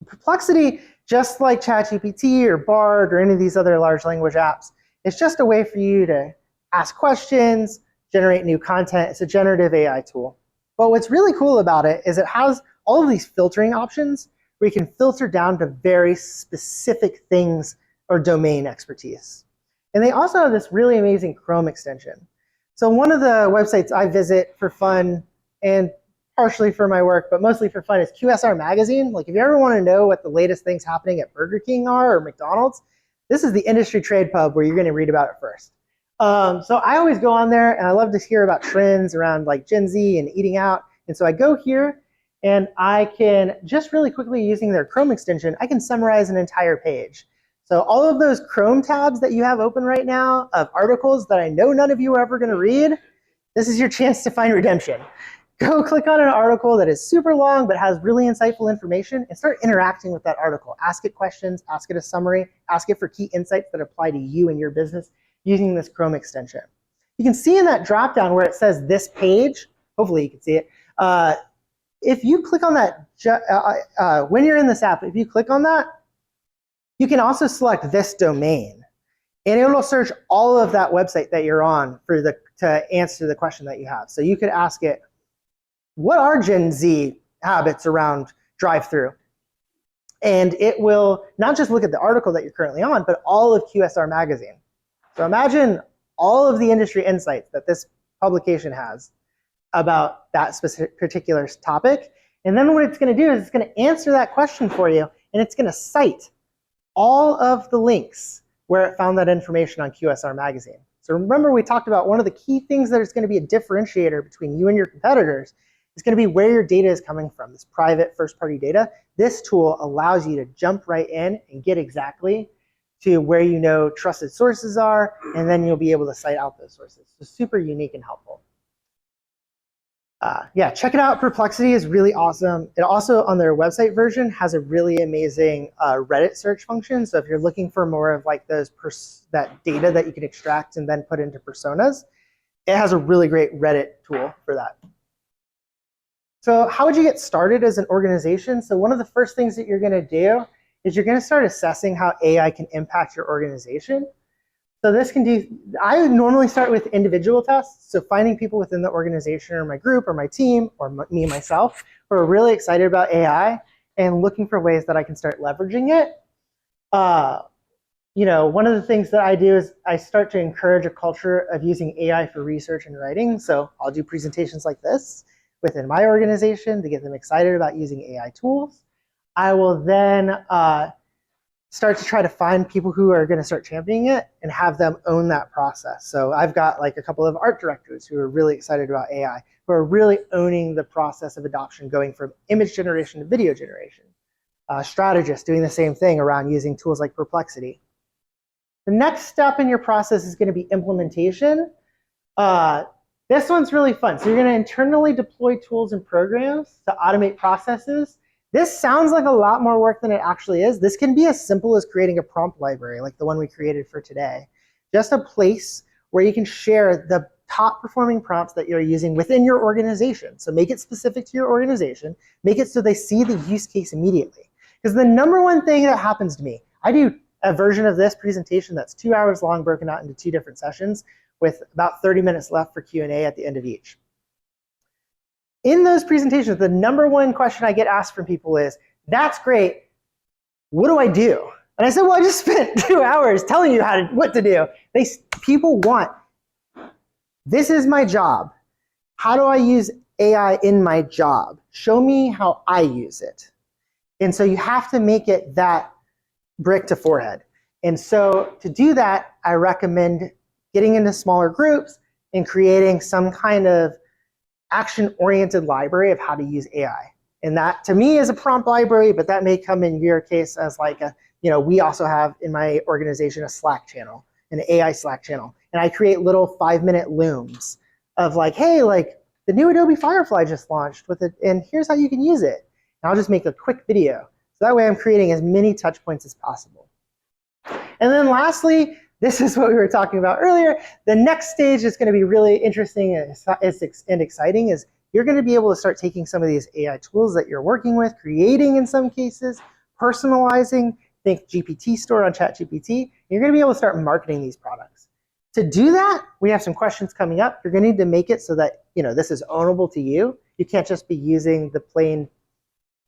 Perplexity, just like ChatGPT or Bard or any of these other large language apps, it's just a way for you to ask questions, generate new content. It's a generative AI tool. But what's really cool about it is it has all of these filtering options where you can filter down to very specific things or domain expertise. And they also have this really amazing Chrome extension. So one of the websites I visit for fun and partially for my work, but mostly for fun, is QSR Magazine. Like if you ever want to know what the latest things happening at Burger King are or McDonald's, this is the industry trade pub where you're going to read about it first. So I always go on there and I love to hear about trends around like Gen Z and eating out. And so I go here and I can just really quickly, using their Chrome extension, I can summarize an entire page. So all of those Chrome tabs that you have open right now of articles that I know none of you are ever going to read, this is your chance to find redemption. Go click on an article that is super long but has really insightful information and start interacting with that article. Ask it questions, ask it a summary, ask it for key insights that apply to you and your business using this Chrome extension. You can see in that dropdown where it says this page, hopefully you can see it, If you click on that, when you're in this app, if you click on that, you can also select this domain, and it will search all of that website that you're on to answer the question that you have. So you could ask it, what are Gen Z habits around drive-through? And it will not just look at the article that you're currently on, but all of QSR Magazine. So imagine all of the industry insights that this publication has about that specific particular topic. And then what it's going to do is it's going to answer that question for you, and it's going to cite all of the links where it found that information on QSR Magazine. So remember, we talked about one of the key things that is going to be a differentiator between you and your competitors is going to be where your data is coming from, this private first-party data. This tool allows you to jump right in and get exactly to where you know trusted sources are, and then you'll be able to cite out those sources. So super unique and helpful. Yeah, check it out. Perplexity is really awesome. It also, on their website version, has a really amazing Reddit search function. So if you're looking for more of like that data that you can extract and then put into personas, it has a really great Reddit tool for that. So how would you get started as an organization? So one of the first things that you're going to do is you're going to start assessing how AI can impact your organization. So this can do, I would normally start with individual tests. So finding people within the organization or my group or my team or me myself who are really excited about AI and looking for ways that I can start leveraging it. One of the things that I do is I start to encourage a culture of using AI for research and writing. So I'll do presentations like this within my organization to get them excited about using AI tools. I will then start to try to find people who are going to start championing it and have them own that process. So I've got like a couple of art directors who are really excited about AI, who are really owning the process of adoption, going from image generation to video generation. Strategists doing the same thing around using tools like Perplexity. The next step in your process is going to be implementation. This one's really fun. So you're going to internally deploy tools and programs to automate processes. This sounds like a lot more work than it actually is. This can be as simple as creating a prompt library like the one we created for today. Just a place where you can share the top performing prompts that you're using within your organization. So make it specific to your organization. Make it so they see the use case immediately. Because the number one thing that happens to me, I do a version of this presentation that's 2 hours long, broken out into 2 different sessions with about 30 minutes left for Q&A at the end of each. In those presentations, the number one question I get asked from people is, that's great, what do I do? And I said, well, I just spent 2 hours telling you what to do. People want, this is my job. How do I use AI in my job? Show me how I use it. And so you have to make it that brick to forehead. And so to do that, I recommend getting into smaller groups and creating some kind of action-oriented library of how to use AI. And that, to me, is a prompt library, but that may come in your case as like we also have in my organization a Slack channel, an AI Slack channel. And I create little 5-minute looms of like, hey, like the new Adobe Firefly just launched with it, and here's how you can use it. And I'll just make a quick video. So that way I'm creating as many touch points as possible. And then lastly, this is what we were talking about earlier. The next stage is going to be really interesting and exciting is you're going to be able to start taking some of these AI tools that you're working with, creating in some cases, personalizing, think GPT store on ChatGPT. You're going to be able to start marketing these products. To do that, we have some questions coming up. You're going to need to make it so that this is ownable to you. You can't just be using the plain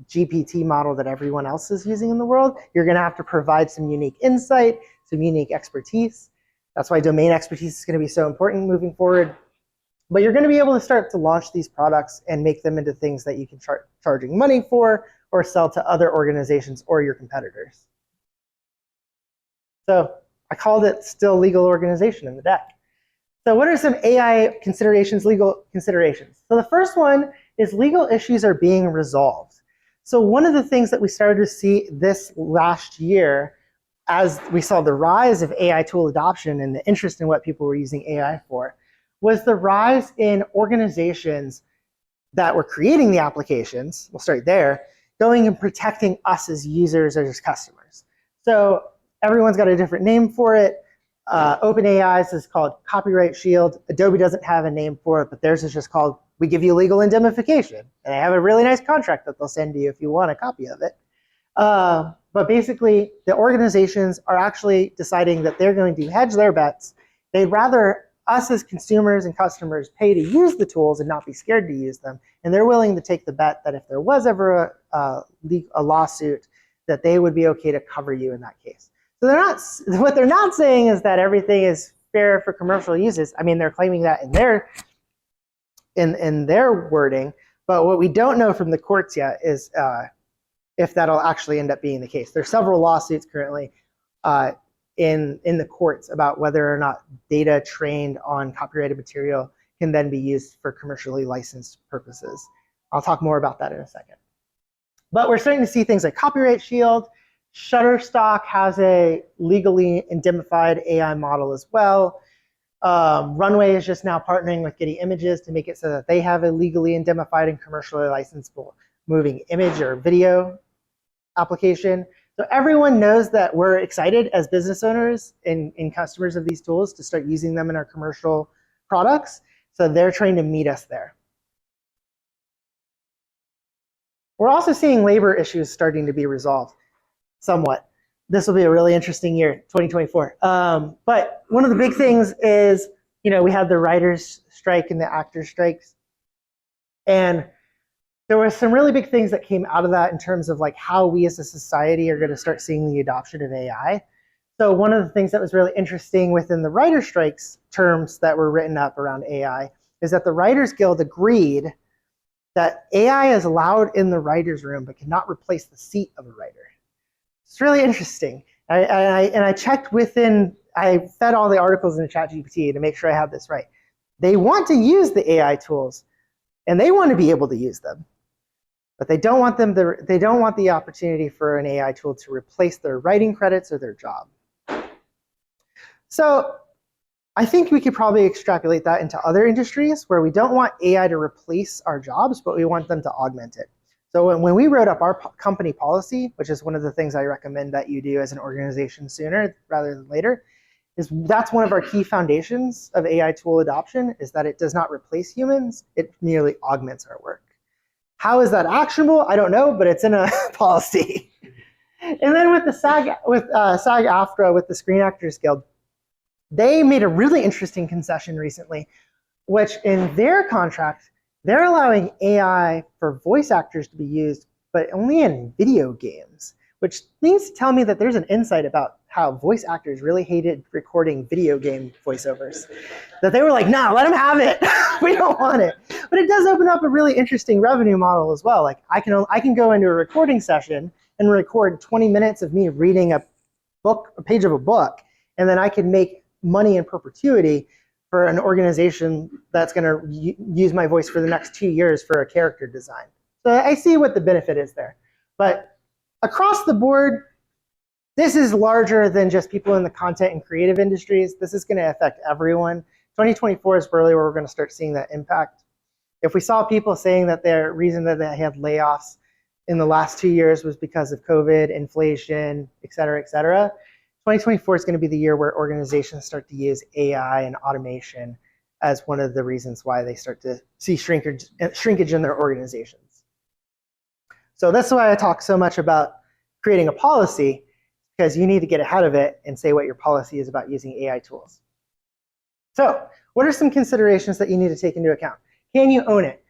GPT model that everyone else is using in the world. You're going to have to provide some unique insight, some unique expertise. That's why domain expertise is going to be so important moving forward. But you're going to be able to start to launch these products and make them into things that you can start charging money for or sell to other organizations or your competitors. So I called it still legal organization in the deck. So what are some AI considerations, legal considerations? So the first one is legal issues are being resolved. So one of the things that we started to see this last year as we saw the rise of AI tool adoption and the interest in what people were using AI for was the rise in organizations that were creating the applications, we'll start there, going and protecting us as users or as customers. So everyone's got a different name for it. OpenAI's is called Copyright Shield. Adobe doesn't have a name for it, but theirs is just called we give you legal indemnification. And they have a really nice contract that they'll send you if you want a copy of it. But basically, the organizations are actually deciding that they're going to hedge their bets. They'd rather us as consumers and customers pay to use the tools and not be scared to use them. And they're willing to take the bet that if there was ever a lawsuit, that they would be okay to cover you in that case. So they're not, what they're not saying is that everything is fair for commercial uses. I mean, they're claiming that in their wording, but what we don't know from the courts yet is if that'll actually end up being the case. There's several lawsuits currently in the courts about whether or not data trained on copyrighted material can then be used for commercially licensed purposes. I'll talk more about that in a second. But we're starting to see things like Copyright Shield. Shutterstock has a legally indemnified AI model as well. Runway is just now partnering with Getty Images to make it so that they have a legally indemnified and commercially licensable moving image or video application. So everyone knows that we're excited as business owners and customers of these tools to start using them in our commercial products. So they're trying to meet us there. We're also seeing labor issues starting to be resolved somewhat. This will be a really interesting year, 2024. But one of the big things is, we had the writers' strike and the actors' strikes. And there were some really big things that came out of that in terms of like how we as a society are going to start seeing the adoption of AI. So one of the things that was really interesting within the writer strikes terms that were written up around AI is that the Writers Guild agreed that AI is allowed in the writer's room but cannot replace the seat of a writer. It's really interesting. I checked I fed all the articles into ChatGPT to make sure I have this right. They want to use the AI tools and they want to be able to use them, but they don't want the opportunity for an AI tool to replace their writing credits or their job. So I think we could probably extrapolate that into other industries where we don't want AI to replace our jobs, but we want them to augment it. So when we wrote up our company policy, which is one of the things I recommend that you do as an organization sooner rather than later, that's one of our key foundations of AI tool adoption, is that it does not replace humans, it merely augments our work. How is that actionable? I don't know, but it's in a policy. And then with the SAG-AFTRA, with the Screen Actors Guild, they made a really interesting concession recently, which in their contract, they're allowing AI for voice actors to be used, but only in video games, which means to tell me that there's an insight about how voice actors really hated recording video game voiceovers. That they were like, nah, let them have it. We don't want it. But it does open up a really interesting revenue model as well. Like I can go into a recording session and record 20 minutes of me reading a page of a book, and then I can make money in perpetuity for an organization that's going to use my voice for the next 2 years for a character design. So I see what the benefit is there. But across the board, this is larger than just people in the content and creative industries. This is going to affect everyone. 2024 is really where we're going to start seeing that impact. If we saw people saying that their reason that they had layoffs in the last 2 years was because of COVID, inflation, et cetera, 2024 is going to be the year where organizations start to use AI and automation as one of the reasons why they start to see shrinkage in their organizations. So that's why I talk so much about creating a policy, because you need to get ahead of it and say what your policy is about using AI tools. So what are some considerations that you need to take into account? Can you own it?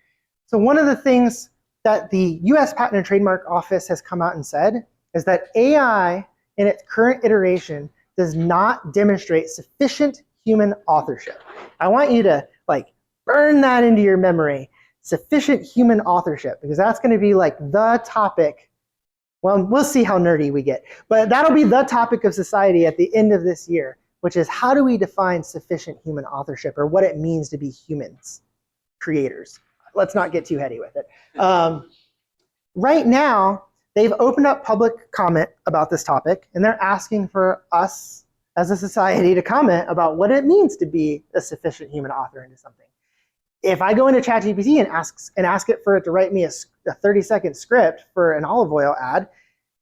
So one of the things that the US Patent and Trademark Office has come out and said is that AI in its current iteration does not demonstrate sufficient human authorship. I want you to burn that into your memory, sufficient human authorship, because that's going to be the topic. Well, we'll see how nerdy we get, but that'll be the topic of society at the end of this year, which is how do we define sufficient human authorship, or what it means to be humans, creators. Let's not get too heady with it. Right now, they've opened up public comment about this topic, and they're asking for us as a society to comment about what it means to be a sufficient human author into something. If I go into ChatGPT and ask it for it to write me a 30-second script for an olive oil ad,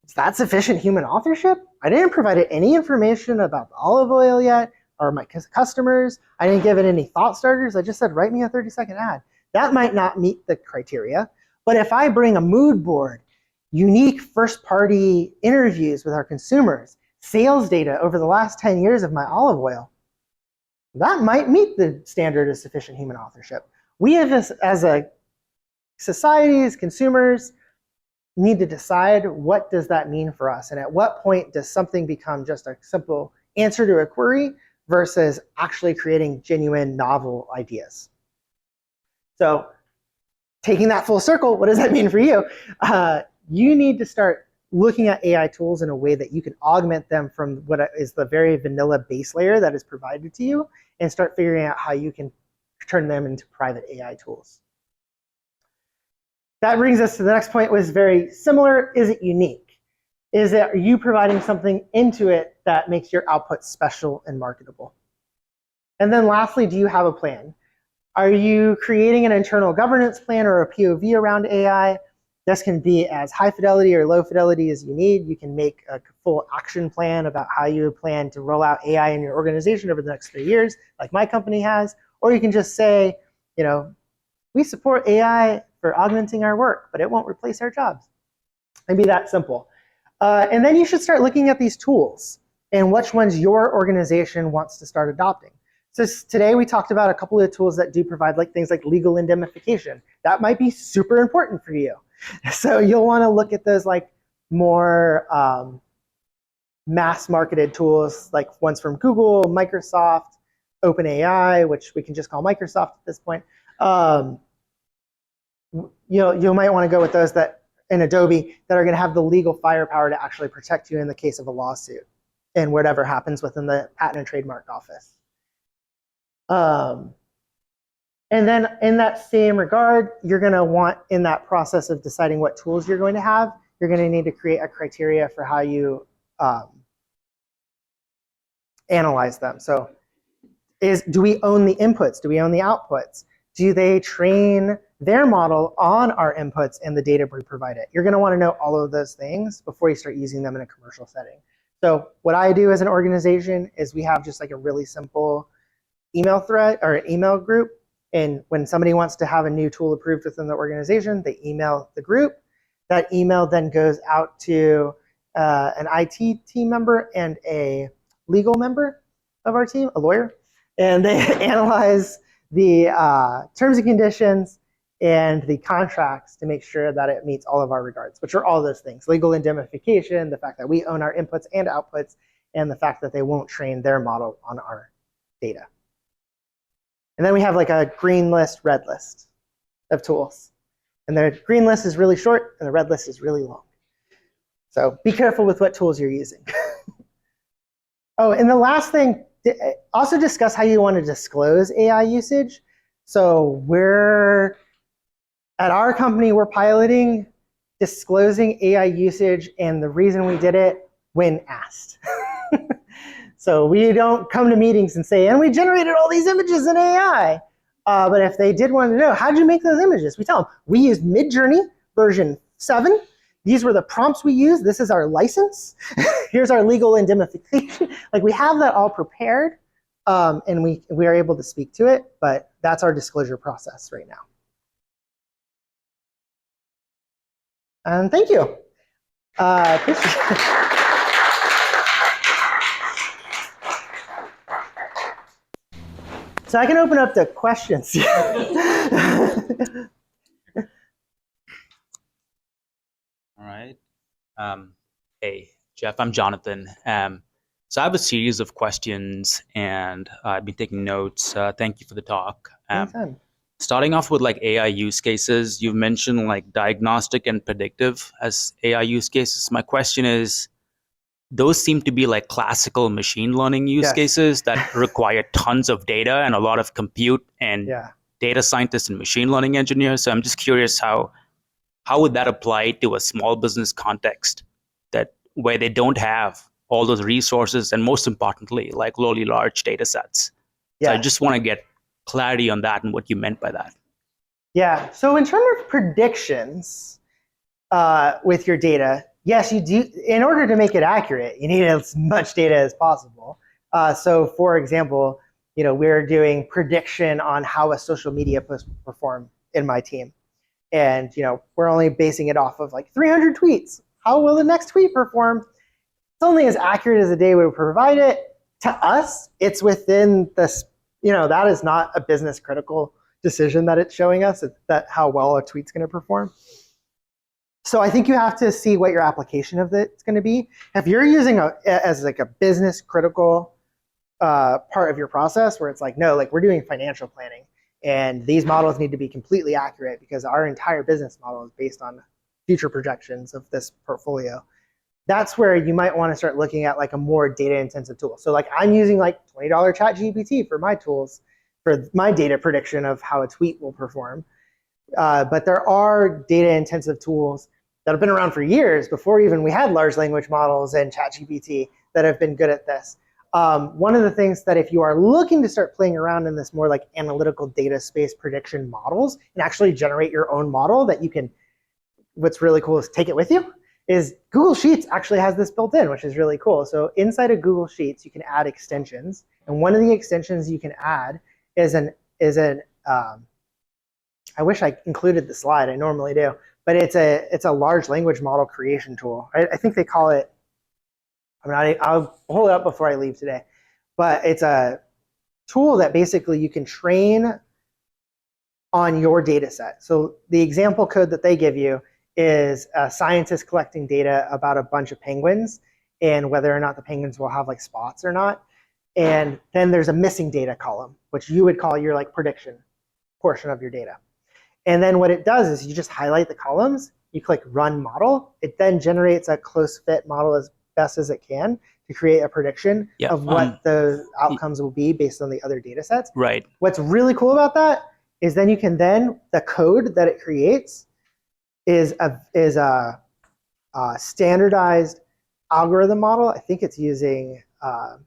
is that sufficient human authorship? I didn't provide it any information about the olive oil yet, or my customers. I didn't give it any thought starters. I just said, write me a 30-second ad. That might not meet the criteria. But if I bring a mood board, unique first-party interviews with our consumers, sales data over the last 10 years of my olive oil, that might meet the standard of sufficient human authorship. We have, as a society, as consumers, need to decide what does that mean for us, and at what point does something become just a simple answer to a query versus actually creating genuine novel ideas. So taking that full circle, what does that mean for you? You need to start looking at AI tools in a way that you can augment them from what is the very vanilla base layer that is provided to you, and start figuring out how you can turn them into private AI tools. That brings us to the next point, was very similar. Is it unique? Are you providing something into it that makes your output special and marketable? And then lastly, do you have a plan? Are you creating an internal governance plan or a POV around AI? This can be as high fidelity or low fidelity as you need. You can make a full action plan about how you plan to roll out AI in your organization over the next 3 years, like my company has. Or you can just say, we support AI for augmenting our work, but it won't replace our jobs. It'd be that simple. And then you should start looking at these tools and which ones your organization wants to start adopting. So today we talked about a couple of tools that do provide things like legal indemnification. That might be super important for you. So you'll want to look at those more mass marketed tools, like ones from Google, Microsoft, OpenAI, which we can just call Microsoft at this point. You might want to go with those that in Adobe that are going to have the legal firepower to actually protect you in the case of a lawsuit and whatever happens within the Patent and Trademark Office. And then in that same regard, you're going to want, in that process of deciding what tools you're going to have, you're going to need to create a criteria for how you analyze them. So do we own the inputs? Do we own the outputs? Do they train their model on our inputs and the data we provide it? You're going to want to know all of those things before you start using them in a commercial setting. So what I do as an organization is we have just a really simple email thread or email group. And when somebody wants to have a new tool approved within the organization, they email the group. That email then goes out to an IT team member and a legal member of our team, a lawyer. And they analyze the terms and conditions and the contracts to make sure that it meets all of our regards, which are all those things: legal indemnification, the fact that we own our inputs and outputs, and the fact that they won't train their model on our data. And then we have a green list, red list of tools. And the green list is really short and the red list is really long. So be careful with what tools you're using. Oh, and the last thing, also discuss how you want to disclose AI usage. So at our company, we're piloting disclosing AI usage, and the reason we did it when asked. So we don't come to meetings and say, and we generated all these images in AI. But if they did want to know, how'd you make those images? We tell them, we used Midjourney version 7. These were the prompts we used. This is our license. Here's our legal indemnification. We have that all prepared, and we are able to speak to it, but that's our disclosure process right now. And thank you. Appreciate it. So I can open up to questions. All right. Hey, Jeff, I'm Jonathan. So I have a series of questions, and I've been taking notes. Thank you for the talk. Anytime. Starting off with AI use cases, you've mentioned diagnostic and predictive as AI use cases. My question is, those seem to be classical machine learning use Yes. cases that require tons of data and a lot of compute and data scientists and machine learning engineers. So I'm just curious how would that apply to a small business context where they don't have all those resources and, most importantly, really large data sets. So I just want to get clarity on that and what you meant by that. Yeah. So in terms of predictions with your data, yes, you do. In order to make it accurate, you need as much data as possible. So for example, we're doing prediction on how a social media post will perform in my team. And, we're only basing it off of like 300 tweets. How will the next tweet perform? It's only as accurate as the data would provide it. To us, it's within this, that is not a business critical decision that it's showing us, that how well a tweet's going to perform. So I think you have to see what your application of it's going to be. If you're using as like a business critical part of your process where it's like, no, like we're doing financial planning and these models need to be completely accurate because our entire business model is based on future projections of this portfolio. That's where you might want to start looking at like a more data intensive tool. So like I'm using like $20 ChatGPT for my tools, for my data prediction of how a tweet will perform. But there are data intensive tools that have been around for years before even we had large language models and ChatGPT that have been good at this. One of the things that if you are looking to start playing around in this more like analytical data space prediction models and actually generate your own model that you can, what's really cool is take it with you, is Google Sheets actually has this built in, which is really cool. So inside of Google Sheets, you can add extensions. And one of the extensions you can add is I wish I included the slide, I normally do, but it's a large language model creation tool. I think they call it, I'll hold it up before I leave today, but it's a tool that basically you can train on your data set. So the example code that they give you is a scientist collecting data about a bunch of penguins and whether or not the penguins will have like spots or not. And then there's a missing data column, which you would call your like prediction portion of your data. And then what it does is you just highlight the columns, you click run model. It then generates a close fit model as best as it can to create a prediction of what the outcomes will be based on the other data sets. Right. What's really cool about that is then you can the code that it creates is a standardized algorithm model. I think it's using a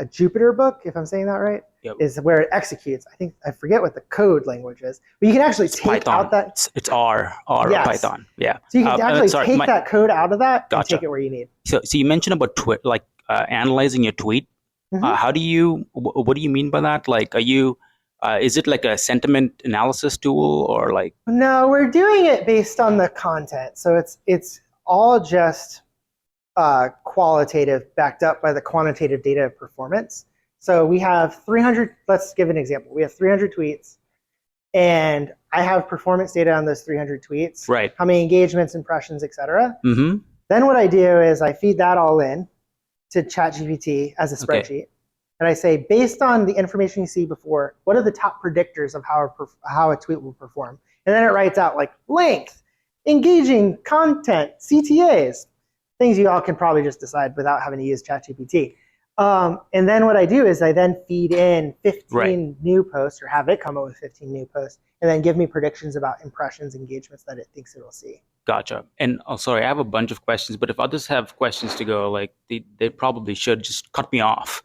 Jupyter book, if I'm saying that right, is where it executes. I forget what the code language is, but you can actually take out that. It's R or Python. Yeah. So you can actually take that code out of that and take it where you need. So you mentioned about analyzing your tweet. Mm-hmm. What do you mean by that? Like, are you, is it like a sentiment analysis tool or like? No, we're doing it based on the content. So it's all just qualitative backed up by the quantitative data of performance. So we have 300, let's give an example. We have 300 tweets and I have performance data on those 300 tweets. Right. How many engagements, impressions, et cetera. Mm-hmm. Then what I do is I feed that all in to ChatGPT as a spreadsheet. Okay. And I say, based on the information you see before, what are the top predictors of how a tweet will perform? And then it writes out like length, engaging content, CTAs, things you all can probably just decide without having to use ChatGPT. And then what I do is I then feed in 15 new posts or have it come up with 15 new posts and then give me predictions about impressions, engagements that it thinks it'll see. Gotcha. And sorry, I have a bunch of questions, but if others have questions to go, like they probably should just cut me off.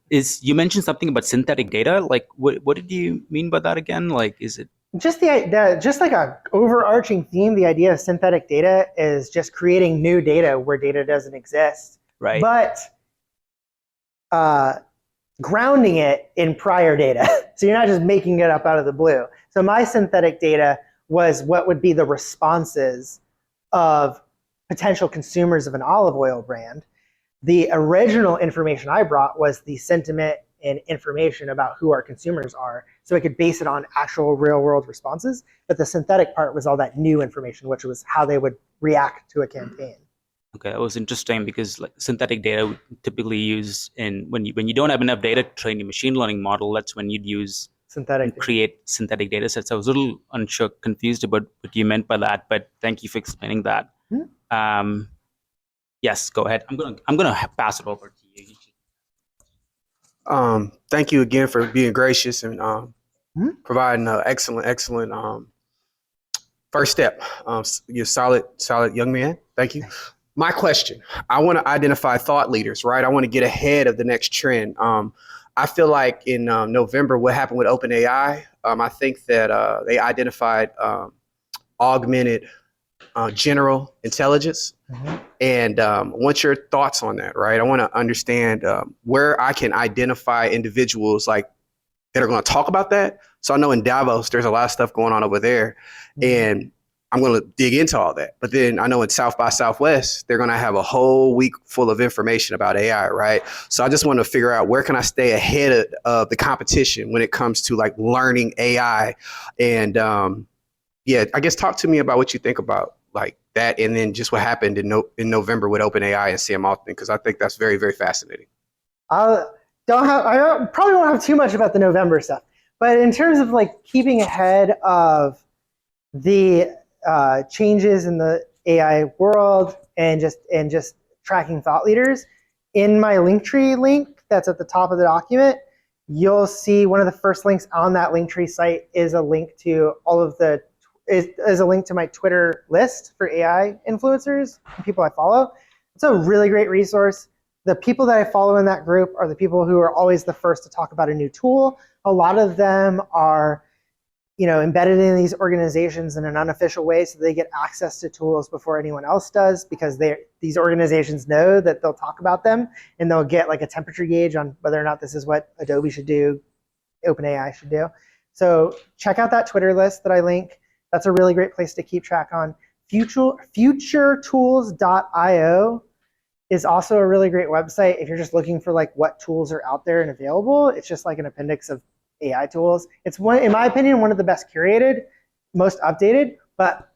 You mentioned something about synthetic data. Like, what did you mean by that again? Like, is it just just like a overarching theme? The idea of synthetic data is just creating new data where data doesn't exist, right? But grounding it in prior data. So you're not just making it up out of the blue. So my synthetic data was what would be the responses of potential consumers of an olive oil brand. The original information I brought was the sentiment and information about who our consumers are, so I could base it on actual real world responses. But the synthetic part was all that new information, which was how they would react to a campaign. Okay, that was interesting because like synthetic data we typically use when you don't have enough data to train your machine learning model. That's when you'd use create synthetic data sets. I was a little confused about what you meant by that, but thank you for explaining that. Mm-hmm. Yes, go ahead. I'm gonna pass it over to you. Thank you again for being gracious and providing an excellent first step. You're solid young man. Thank you. My question: I want to identify thought leaders, right? I want to get ahead of the next trend. I feel like in November, what happened with OpenAI? I think that they identified augmented general intelligence. Mm-hmm. And what's your thoughts on that, right? I want to understand where I can identify individuals like that are going to talk about that. So I know in Davos, there's a lot of stuff going on over there, and I'm going to dig into all that. But then I know in South by Southwest, they're going to have a whole week full of information about AI, right? So I just want to figure out where can I stay ahead of the competition when it comes to like learning AI. And yeah, I guess talk to me about what you think about like that, and then just what happened in November with OpenAI and Sam Altman, because I think that's very, very fascinating. I probably won't have too much about the November stuff, but in terms of like keeping ahead of the changes in the AI world and just tracking thought leaders, in my Linktree link that's at the top of the document, you'll see one of the first links on that Linktree site is a link to is a link to my Twitter list for AI influencers and people I follow. It's a really great resource. The people that I follow in that group are the people who are always the first to talk about a new tool. A lot of them are, embedded in these organizations in an unofficial way, so they get access to tools before anyone else does, because these organizations know that they'll talk about them and they'll get like a temperature gauge on whether or not this is what Adobe should do, OpenAI should do. So check out that Twitter list that I link. That's a really great place to keep track on. Futuretools.io is also a really great website if you're just looking for like what tools are out there and available. It's just like an appendix of AI tools. It's one, in my opinion, one of the best curated, most updated. But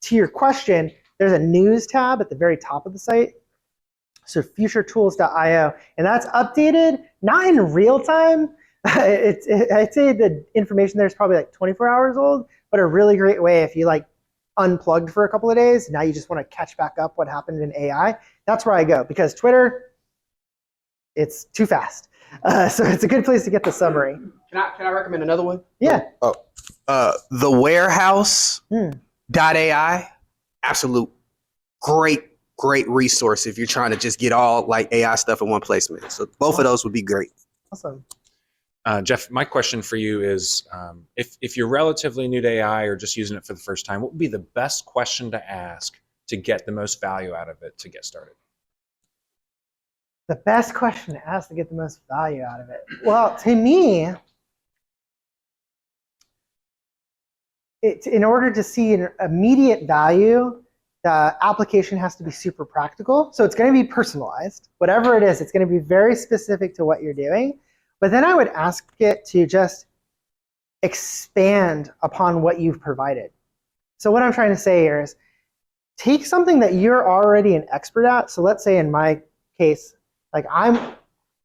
to your question, there's a news tab at the very top of the site. So futuretools.io, and that's updated, not in real time. I'd say the information there is probably like 24 hours old, but a really great way if you like unplugged for a couple of days. Now you just want to catch back up what happened in AI. That's where I go, because Twitter, it's too fast. So it's a good place to get the summary. Can I recommend another one? Yeah. The Warehouse.ai, absolute great resource if you're trying to just get all like AI stuff in one place, man. So both of those would be great. Awesome. Jeff, my question for you is, if you're relatively new to AI or just using it for the first time, what would be the best question to ask to get the most value out of it to get started? The best question to ask to get the most value out of it? Well, to me, in order to see an immediate value, the application has to be super practical. So it's going to be personalized. Whatever it is, it's going to be very specific to what you're doing. But then I would ask it to just expand upon what you've provided. So what I'm trying to say here is take something that you're already an expert at. So let's say in my case, like I'm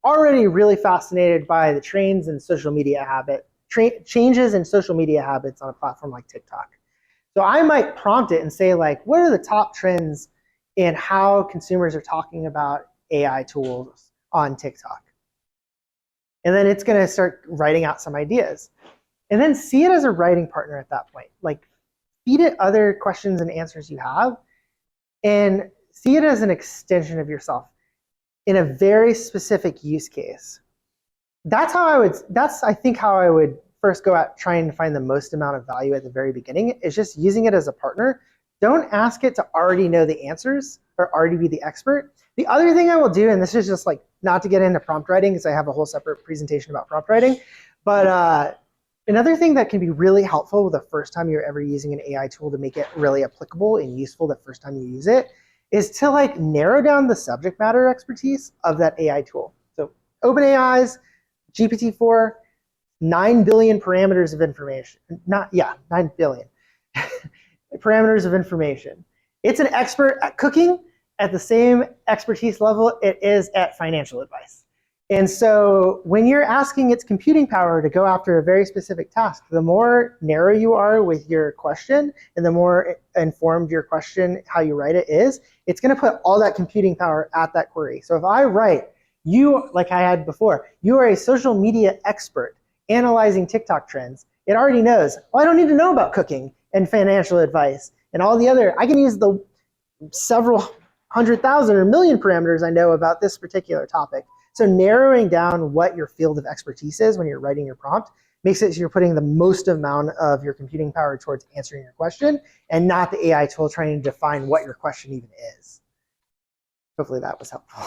already really fascinated by the changes in social media habits on a platform like TikTok. So I might prompt it and say like, what are the top trends in how consumers are talking about AI tools on TikTok? And then it's going to start writing out some ideas. And then see it as a writing partner at that point. Like feed it other questions and answers you have, and see it as an extension of yourself in a very specific use case. That's I think how I would first go out trying to find the most amount of value at the very beginning, is just using it as a partner. Don't ask it to already know the answers or already be the expert. The other thing I will do, and this is just like not to get into prompt writing because I have a whole separate presentation about prompt writing, but another thing that can be really helpful the first time you're ever using an AI tool to make it really applicable and useful the first time you use it is to like narrow down the subject matter expertise of that AI tool. So OpenAI's GPT-4, 9 billion parameters of information. 9 billion parameters of information. It's an expert at cooking at the same expertise level it is at financial advice. And so when you're asking its computing power to go after a very specific task, the more narrow you are with your question and the more informed your question, how you write it is, it's going to put all that computing power at that query. So if I write, you, like I had before, you are a social media expert analyzing TikTok trends, it already knows, I don't need to know about cooking and financial advice and all the other, I can use the several 100,000 or million parameters I know about this particular topic. So narrowing down what your field of expertise is when you're writing your prompt makes it so you're putting the most amount of your computing power towards answering your question and not the AI tool trying to define what your question even is. Hopefully that was helpful.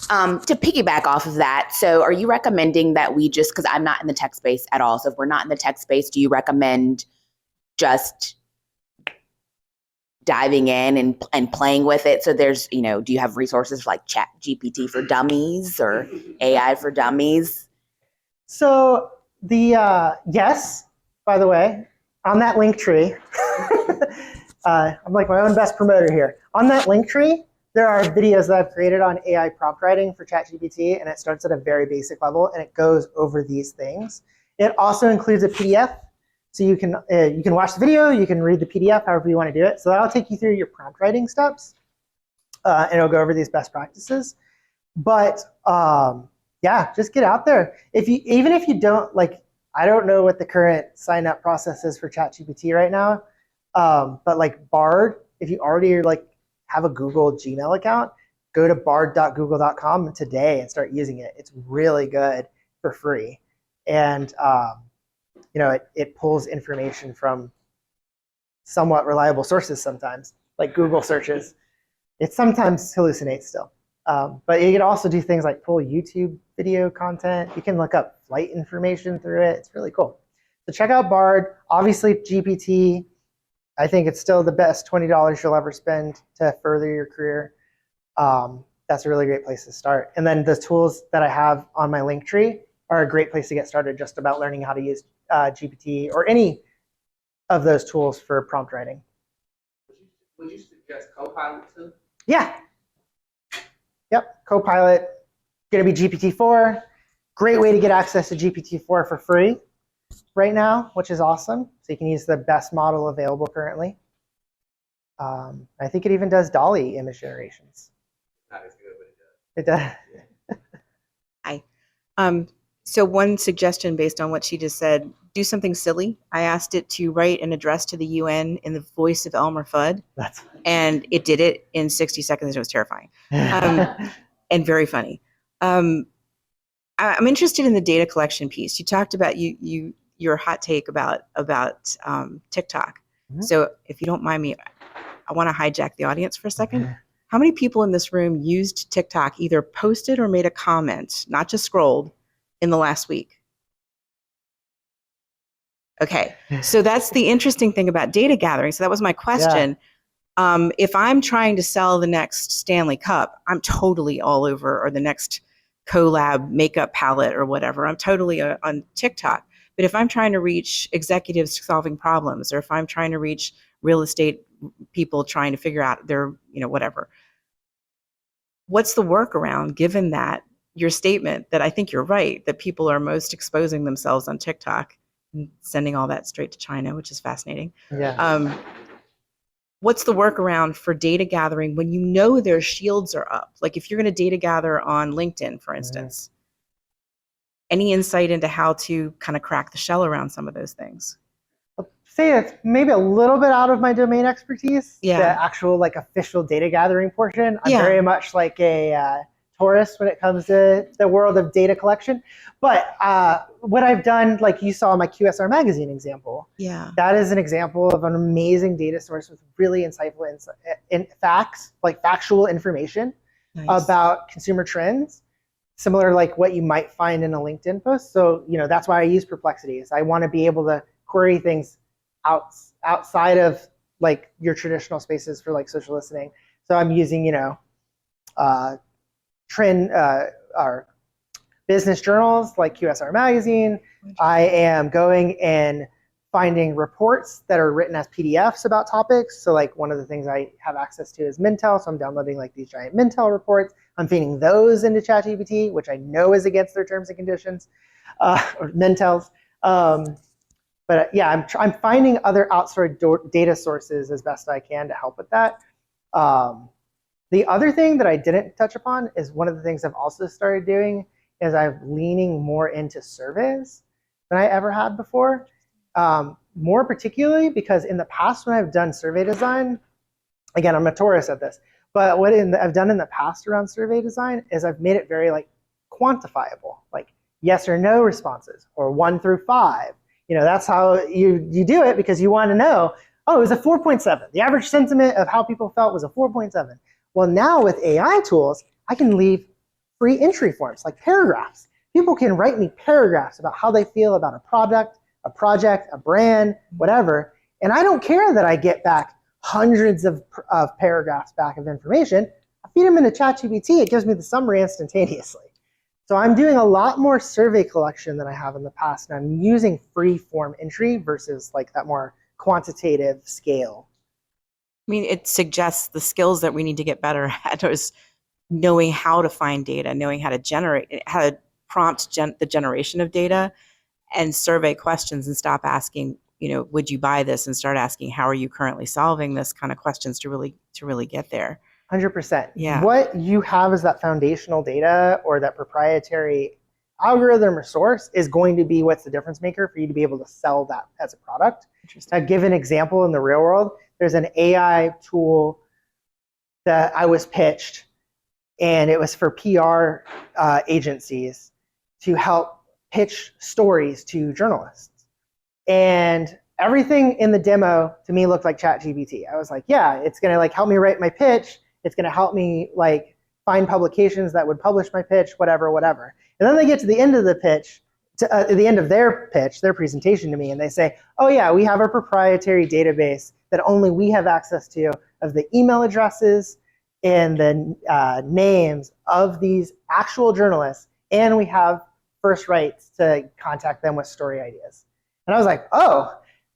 To piggyback off of that, so are you recommending that we just, because I'm not in the tech space at all, so if we're not in the tech space, do you recommend just diving in and playing with it? So there's, do you have resources like Chat GPT for Dummies or AI for Dummies? So yes, by the way, on that link tree, I'm like my own best promoter here. On that link tree, there are videos that I've created on AI prompt writing for ChatGPT, and it starts at a very basic level, and it goes over these things. It also includes a PDF, so you can watch the video, you can read the PDF, however you want to do it. So that'll take you through your prompt writing steps, and it'll go over these best practices. But yeah, just get out there. Even if you don't I don't know what the current sign up process is for ChatGPT right now, but like Bard, if you already have a Google Gmail account, go to bard.google.com today and start using it. It's really good for free. And it pulls information from somewhat reliable sources sometimes, like Google searches. It sometimes hallucinates still. But you can also do things like pull YouTube video content. You can look up flight information through it. It's really cool. So check out Bard. Obviously, GPT, I think it's still the best $20 you'll ever spend to further your career. That's a really great place to start. And then the tools that I have on my link tree are a great place to get started just about learning how to use GPT or any of those tools for prompt writing. Would you suggest Copilot too? Yeah. Yep, Copilot, going to be GPT-4. Great way to get access to GPT-4 for free right now, which is awesome. So you can use the best model available currently. I think it even does Dolly image generations. Not as good, but it does. It does. Hi. So one suggestion based on what she just said, do something silly. I asked it to write an address to the UN in the voice of Elmer Fudd, and it did it in 60 seconds. It was terrifying and very funny. I'm interested in the data collection piece. You talked about your hot take about TikTok. Mm-hmm. So if you don't mind me, I want to hijack the audience for a second. Mm-hmm. How many people in this room used TikTok, either posted or made a comment, not just scrolled, in the last week? Okay, so that's the interesting thing about data gathering. So that was my question. Yeah. If I'm trying to sell the next Stanley Cup, I'm totally all over, or the next collab makeup palette or whatever, I'm totally on TikTok. But if I'm trying to reach executives solving problems, or if I'm trying to reach real estate people trying to figure out their, whatever, what's the workaround, given that your statement that I think you're right, that people are most exposing themselves on TikTok and sending all that straight to China, which is fascinating. Yeah. What's the workaround for data gathering when their shields are up? Like if you're going to data gather on LinkedIn, for instance, any insight into how to kind of crack the shell around some of those things? I'll say it's maybe a little bit out of my domain expertise, yeah. The actual official data gathering portion. I'm very much like a tourist when it comes to the world of data collection. But what I've done, like you saw in my QSR magazine example, that is an example of an amazing data source with really insightful facts, like factual information about consumer trends, similar like what you might find in a LinkedIn post. So, that's why I use Perplexity, is I want to be able to query things outside of like your traditional spaces for like social listening. So I'm using, trend or business journals like QSR Magazine. I am going and finding reports that are written as PDFs about topics. So like one of the things I have access to is Mintel. So I'm downloading like these giant Mintel reports. I'm feeding those into ChatGPT, which I know is against their terms and conditions, or Mintel's. But yeah, I'm finding other outsourced data sources as best I can to help with that. The other thing that I didn't touch upon is one of the things I've also started doing is I'm leaning more into surveys than I ever had before. More particularly because in the past when I've done survey design, again, I'm a tourist at this, but what I've done in the past around survey design is I've made it very like quantifiable, like yes or no responses, or 1 through 5. That's how you do it, because you want to know, oh, it was a 4.7. The average sentiment of how people felt was a 4.7. Well, now with AI tools, I can leave free entry forms, like paragraphs. People can write me paragraphs about how they feel about a product, a brand, whatever. And I don't care that I get back hundreds of paragraphs back of information. I feed them into ChatGPT, it gives me the summary instantaneously. So I'm doing a lot more survey collection than I have in the past, and I'm using free form entry versus like that more quantitative scale. I mean, it suggests the skills that we need to get better at is knowing how to find data, knowing how to generate, how to prompt the generation of data, and survey questions, and stop asking, would you buy this, and start asking, how are you currently solving this kind of questions to really get there. 100%. Yeah. What you have as that foundational data or that proprietary algorithm or source is going to be what's the difference maker for you to be able to sell that as a product. To give an example in the real world, there's an AI tool that I was pitched, and it was for PR agencies to help pitch stories to journalists. And everything in the demo to me looked like ChatGPT. I was like, yeah, it's going to like help me write my pitch. It's going to help me like find publications that would publish my pitch, whatever. And then they get to the end of the pitch, the end of their pitch, their presentation to me, and they say, oh yeah, we have a proprietary database that only we have access to of the email addresses and the names of these actual journalists, and we have first rights to contact them with story ideas. And I was like, oh,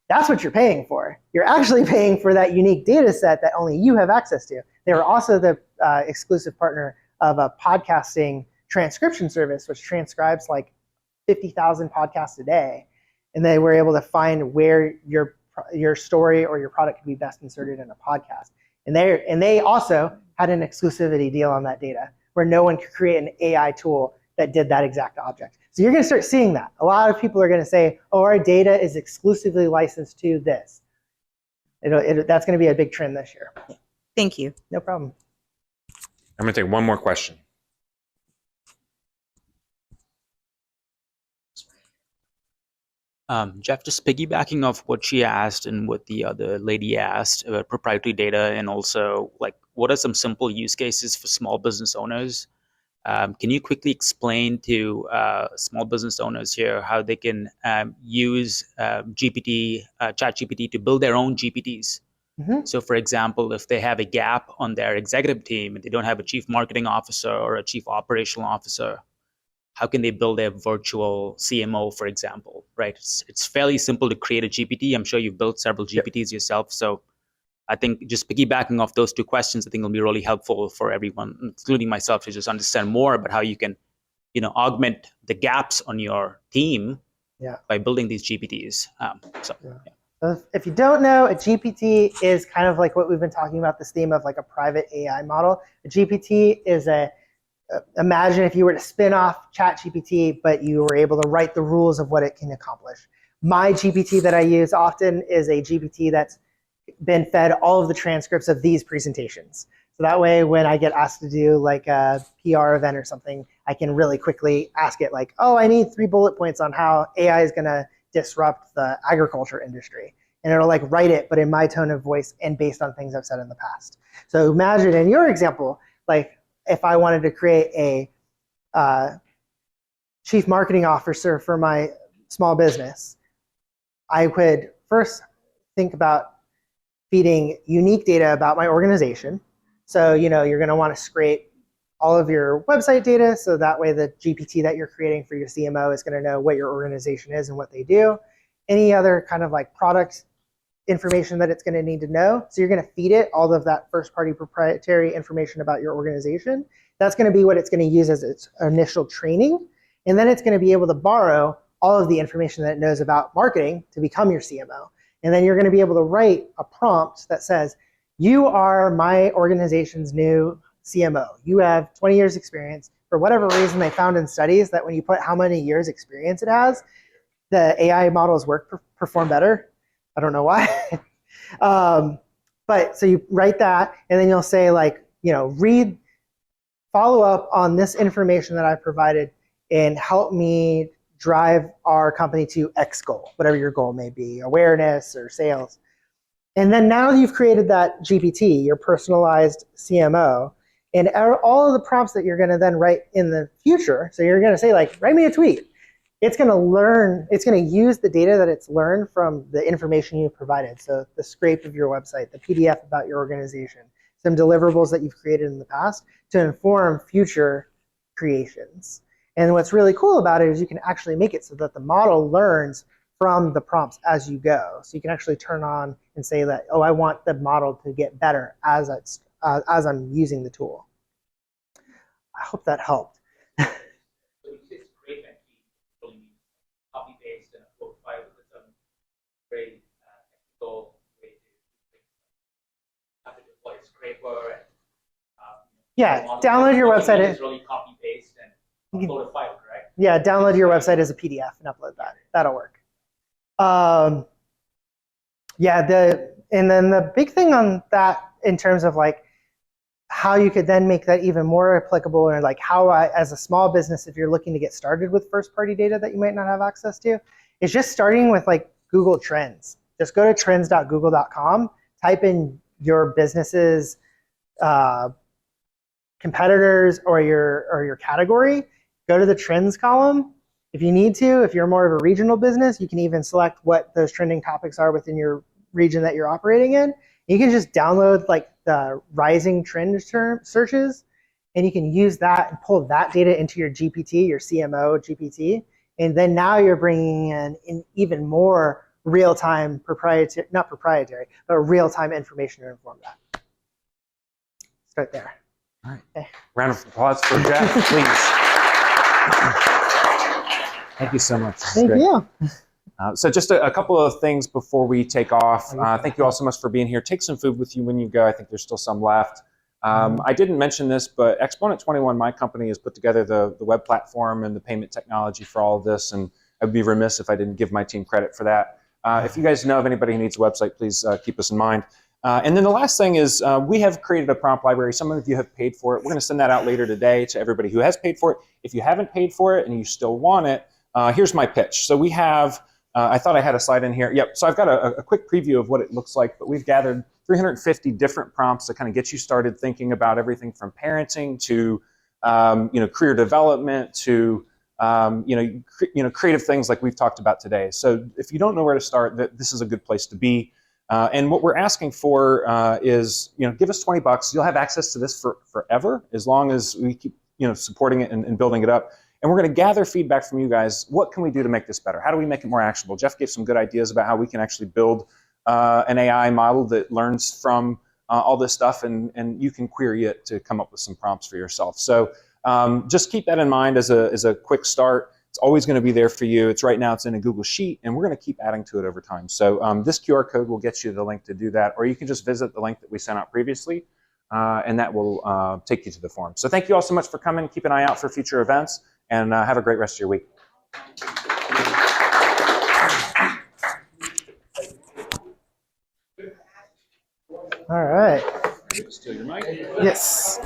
that's what you're paying for. You're actually paying for that unique data set that only you have access to. They were also the exclusive partner of a podcasting transcription service, which transcribes like 50,000 podcasts a day. And they were able to find where your story or your product could be best inserted in a podcast. And they also had an exclusivity deal on that data where no one could create an AI tool that did that exact object. So you're going to start seeing that. A lot of people are going to say, oh, our data is exclusively licensed to this. That's going to be a big trend this year. Thank you. No problem. I'm going to take one more question. Jeff, just piggybacking off what she asked and what the other lady asked about proprietary data, and also like what are some simple use cases for small business owners? Can you quickly explain to small business owners here how they can use ChatGPT to build their own GPTs? Mm-hmm. So, for example, if they have a gap on their executive team and they don't have a chief marketing officer or a chief operational officer, how can they build a virtual CMO, for example, right? It's fairly simple to create a GPT. I'm sure you've built several GPTs yourself. So I think just piggybacking off those two questions, I think will be really helpful for everyone, including myself, to just understand more about how you can, augment the gaps on your team by building these GPTs. So if you don't know, a GPT is kind of like what we've been talking about, this theme of like a private AI model. A GPT is imagine if you were to spin off ChatGPT, but you were able to write the rules of what it can accomplish. My GPT that I use often is a GPT that's been fed all of the transcripts of these presentations. So that way, when I get asked to do like a PR event or something, I can really quickly ask it like, oh, I need 3 bullet points on how AI is going to disrupt the agriculture industry. And it'll like write it, but in my tone of voice and based on things I've said in the past. So imagine in your example, like if I wanted to create a chief marketing officer for my small business, I would first think about feeding unique data about my organization. So, you're going to want to scrape all of your website data, so that way the GPT that you're creating for your CMO is going to know what your organization is and what they do. Any other kind of like product information that it's going to need to know. So you're going to feed it all of that first-party proprietary information about your organization. That's going to be what it's going to use as its initial training. And then it's going to be able to borrow all of the information that it knows about marketing to become your CMO. And then you're going to be able to write a prompt that says, you are my organization's new CMO. You have 20 years experience. For whatever reason, they found in studies that when you put how many years experience it has, the AI models perform better. I don't know why. But so you write that, and then you'll say like, follow up on this information that I provided and help me drive our company to X goal, whatever your goal may be, awareness or sales. And then now you've created that GPT, your personalized CMO. And all of the prompts that you're going to then write in the future, so you're going to say like, write me a tweet. It's going to learn, it's going to use the data that it's learned from the information you provided. So the scrape of your website, the PDF about your organization, some deliverables that you've created in the past to inform future creations. And what's really cool about it is you can actually make it so that the model learns from the prompts as you go. So you can actually turn on and say that, oh, I want the model to get better as I'm using the tool. I hope that helped. So you say scrape and feed really means copy paste and upload files with some very technical way to have to deploy a scraper and yeah, download your website. It's really copy paste and upload a file, correct? Yeah, download your website as a PDF and upload that. That'll work. Yeah, and then the big thing on that in terms of like how you could then make that even more applicable, or like how as a small business, if you're looking to get started with first-party data that you might not have access to, is just starting with like Google Trends. Just go to trends.google.com, type in your business's competitors or your category, go to the trends column. If you need to, if you're more of a regional business, you can even select what those trending topics are within your region that you're operating in. You can just download like the rising trend searches, and you can use that and pull that data into your GPT, your CMO GPT. And then now you're bringing in even more real-time not proprietary, but real-time information to inform that. Start there. All right. Okay. Round of applause for Jeff, please. Thank you so much. Thank you. So just a couple of things before we take off. Thank you all so much for being here. Take some food with you when you go. I think there's still some left. I didn't mention this, but Exponent 21, my company, has put together the web platform and the payment technology for all of this, and I'd be remiss if I didn't give my team credit for that. If you guys know of anybody who needs a website, please keep us in mind. And then the last thing is we have created a prompt library. Some of you have paid for it. We're going to send that out later today to everybody who has paid for it. If you haven't paid for it and you still want it, here's my pitch. So we have, I thought I had a slide in here. Yep, so I've got a quick preview of what it looks like, but we've gathered 350 different prompts to kind of get you started thinking about everything from parenting to career development to creative things like we've talked about today. So if you don't know where to start, this is a good place to be. And what we're asking for is, give us $20. You'll have access to this for forever, as long as we keep, supporting it and building it up. And we're going to gather feedback from you guys. What can we do to make this better? How do we make it more actionable? Jeff gave some good ideas about how we can actually build an AI model that learns from all this stuff, and you can query it to come up with some prompts for yourself. So just keep that in mind as a quick start. It's always going to be there for you. It's right now, it's in a Google Sheet, and we're going to keep adding to it over time. So this QR code will get you the link to do that, or you can just visit the link that we sent out previously, and that will take you to the form. So thank you all so much for coming. Keep an eye out for future events, and have a great rest of your week. All right. Steal your mic. Yes.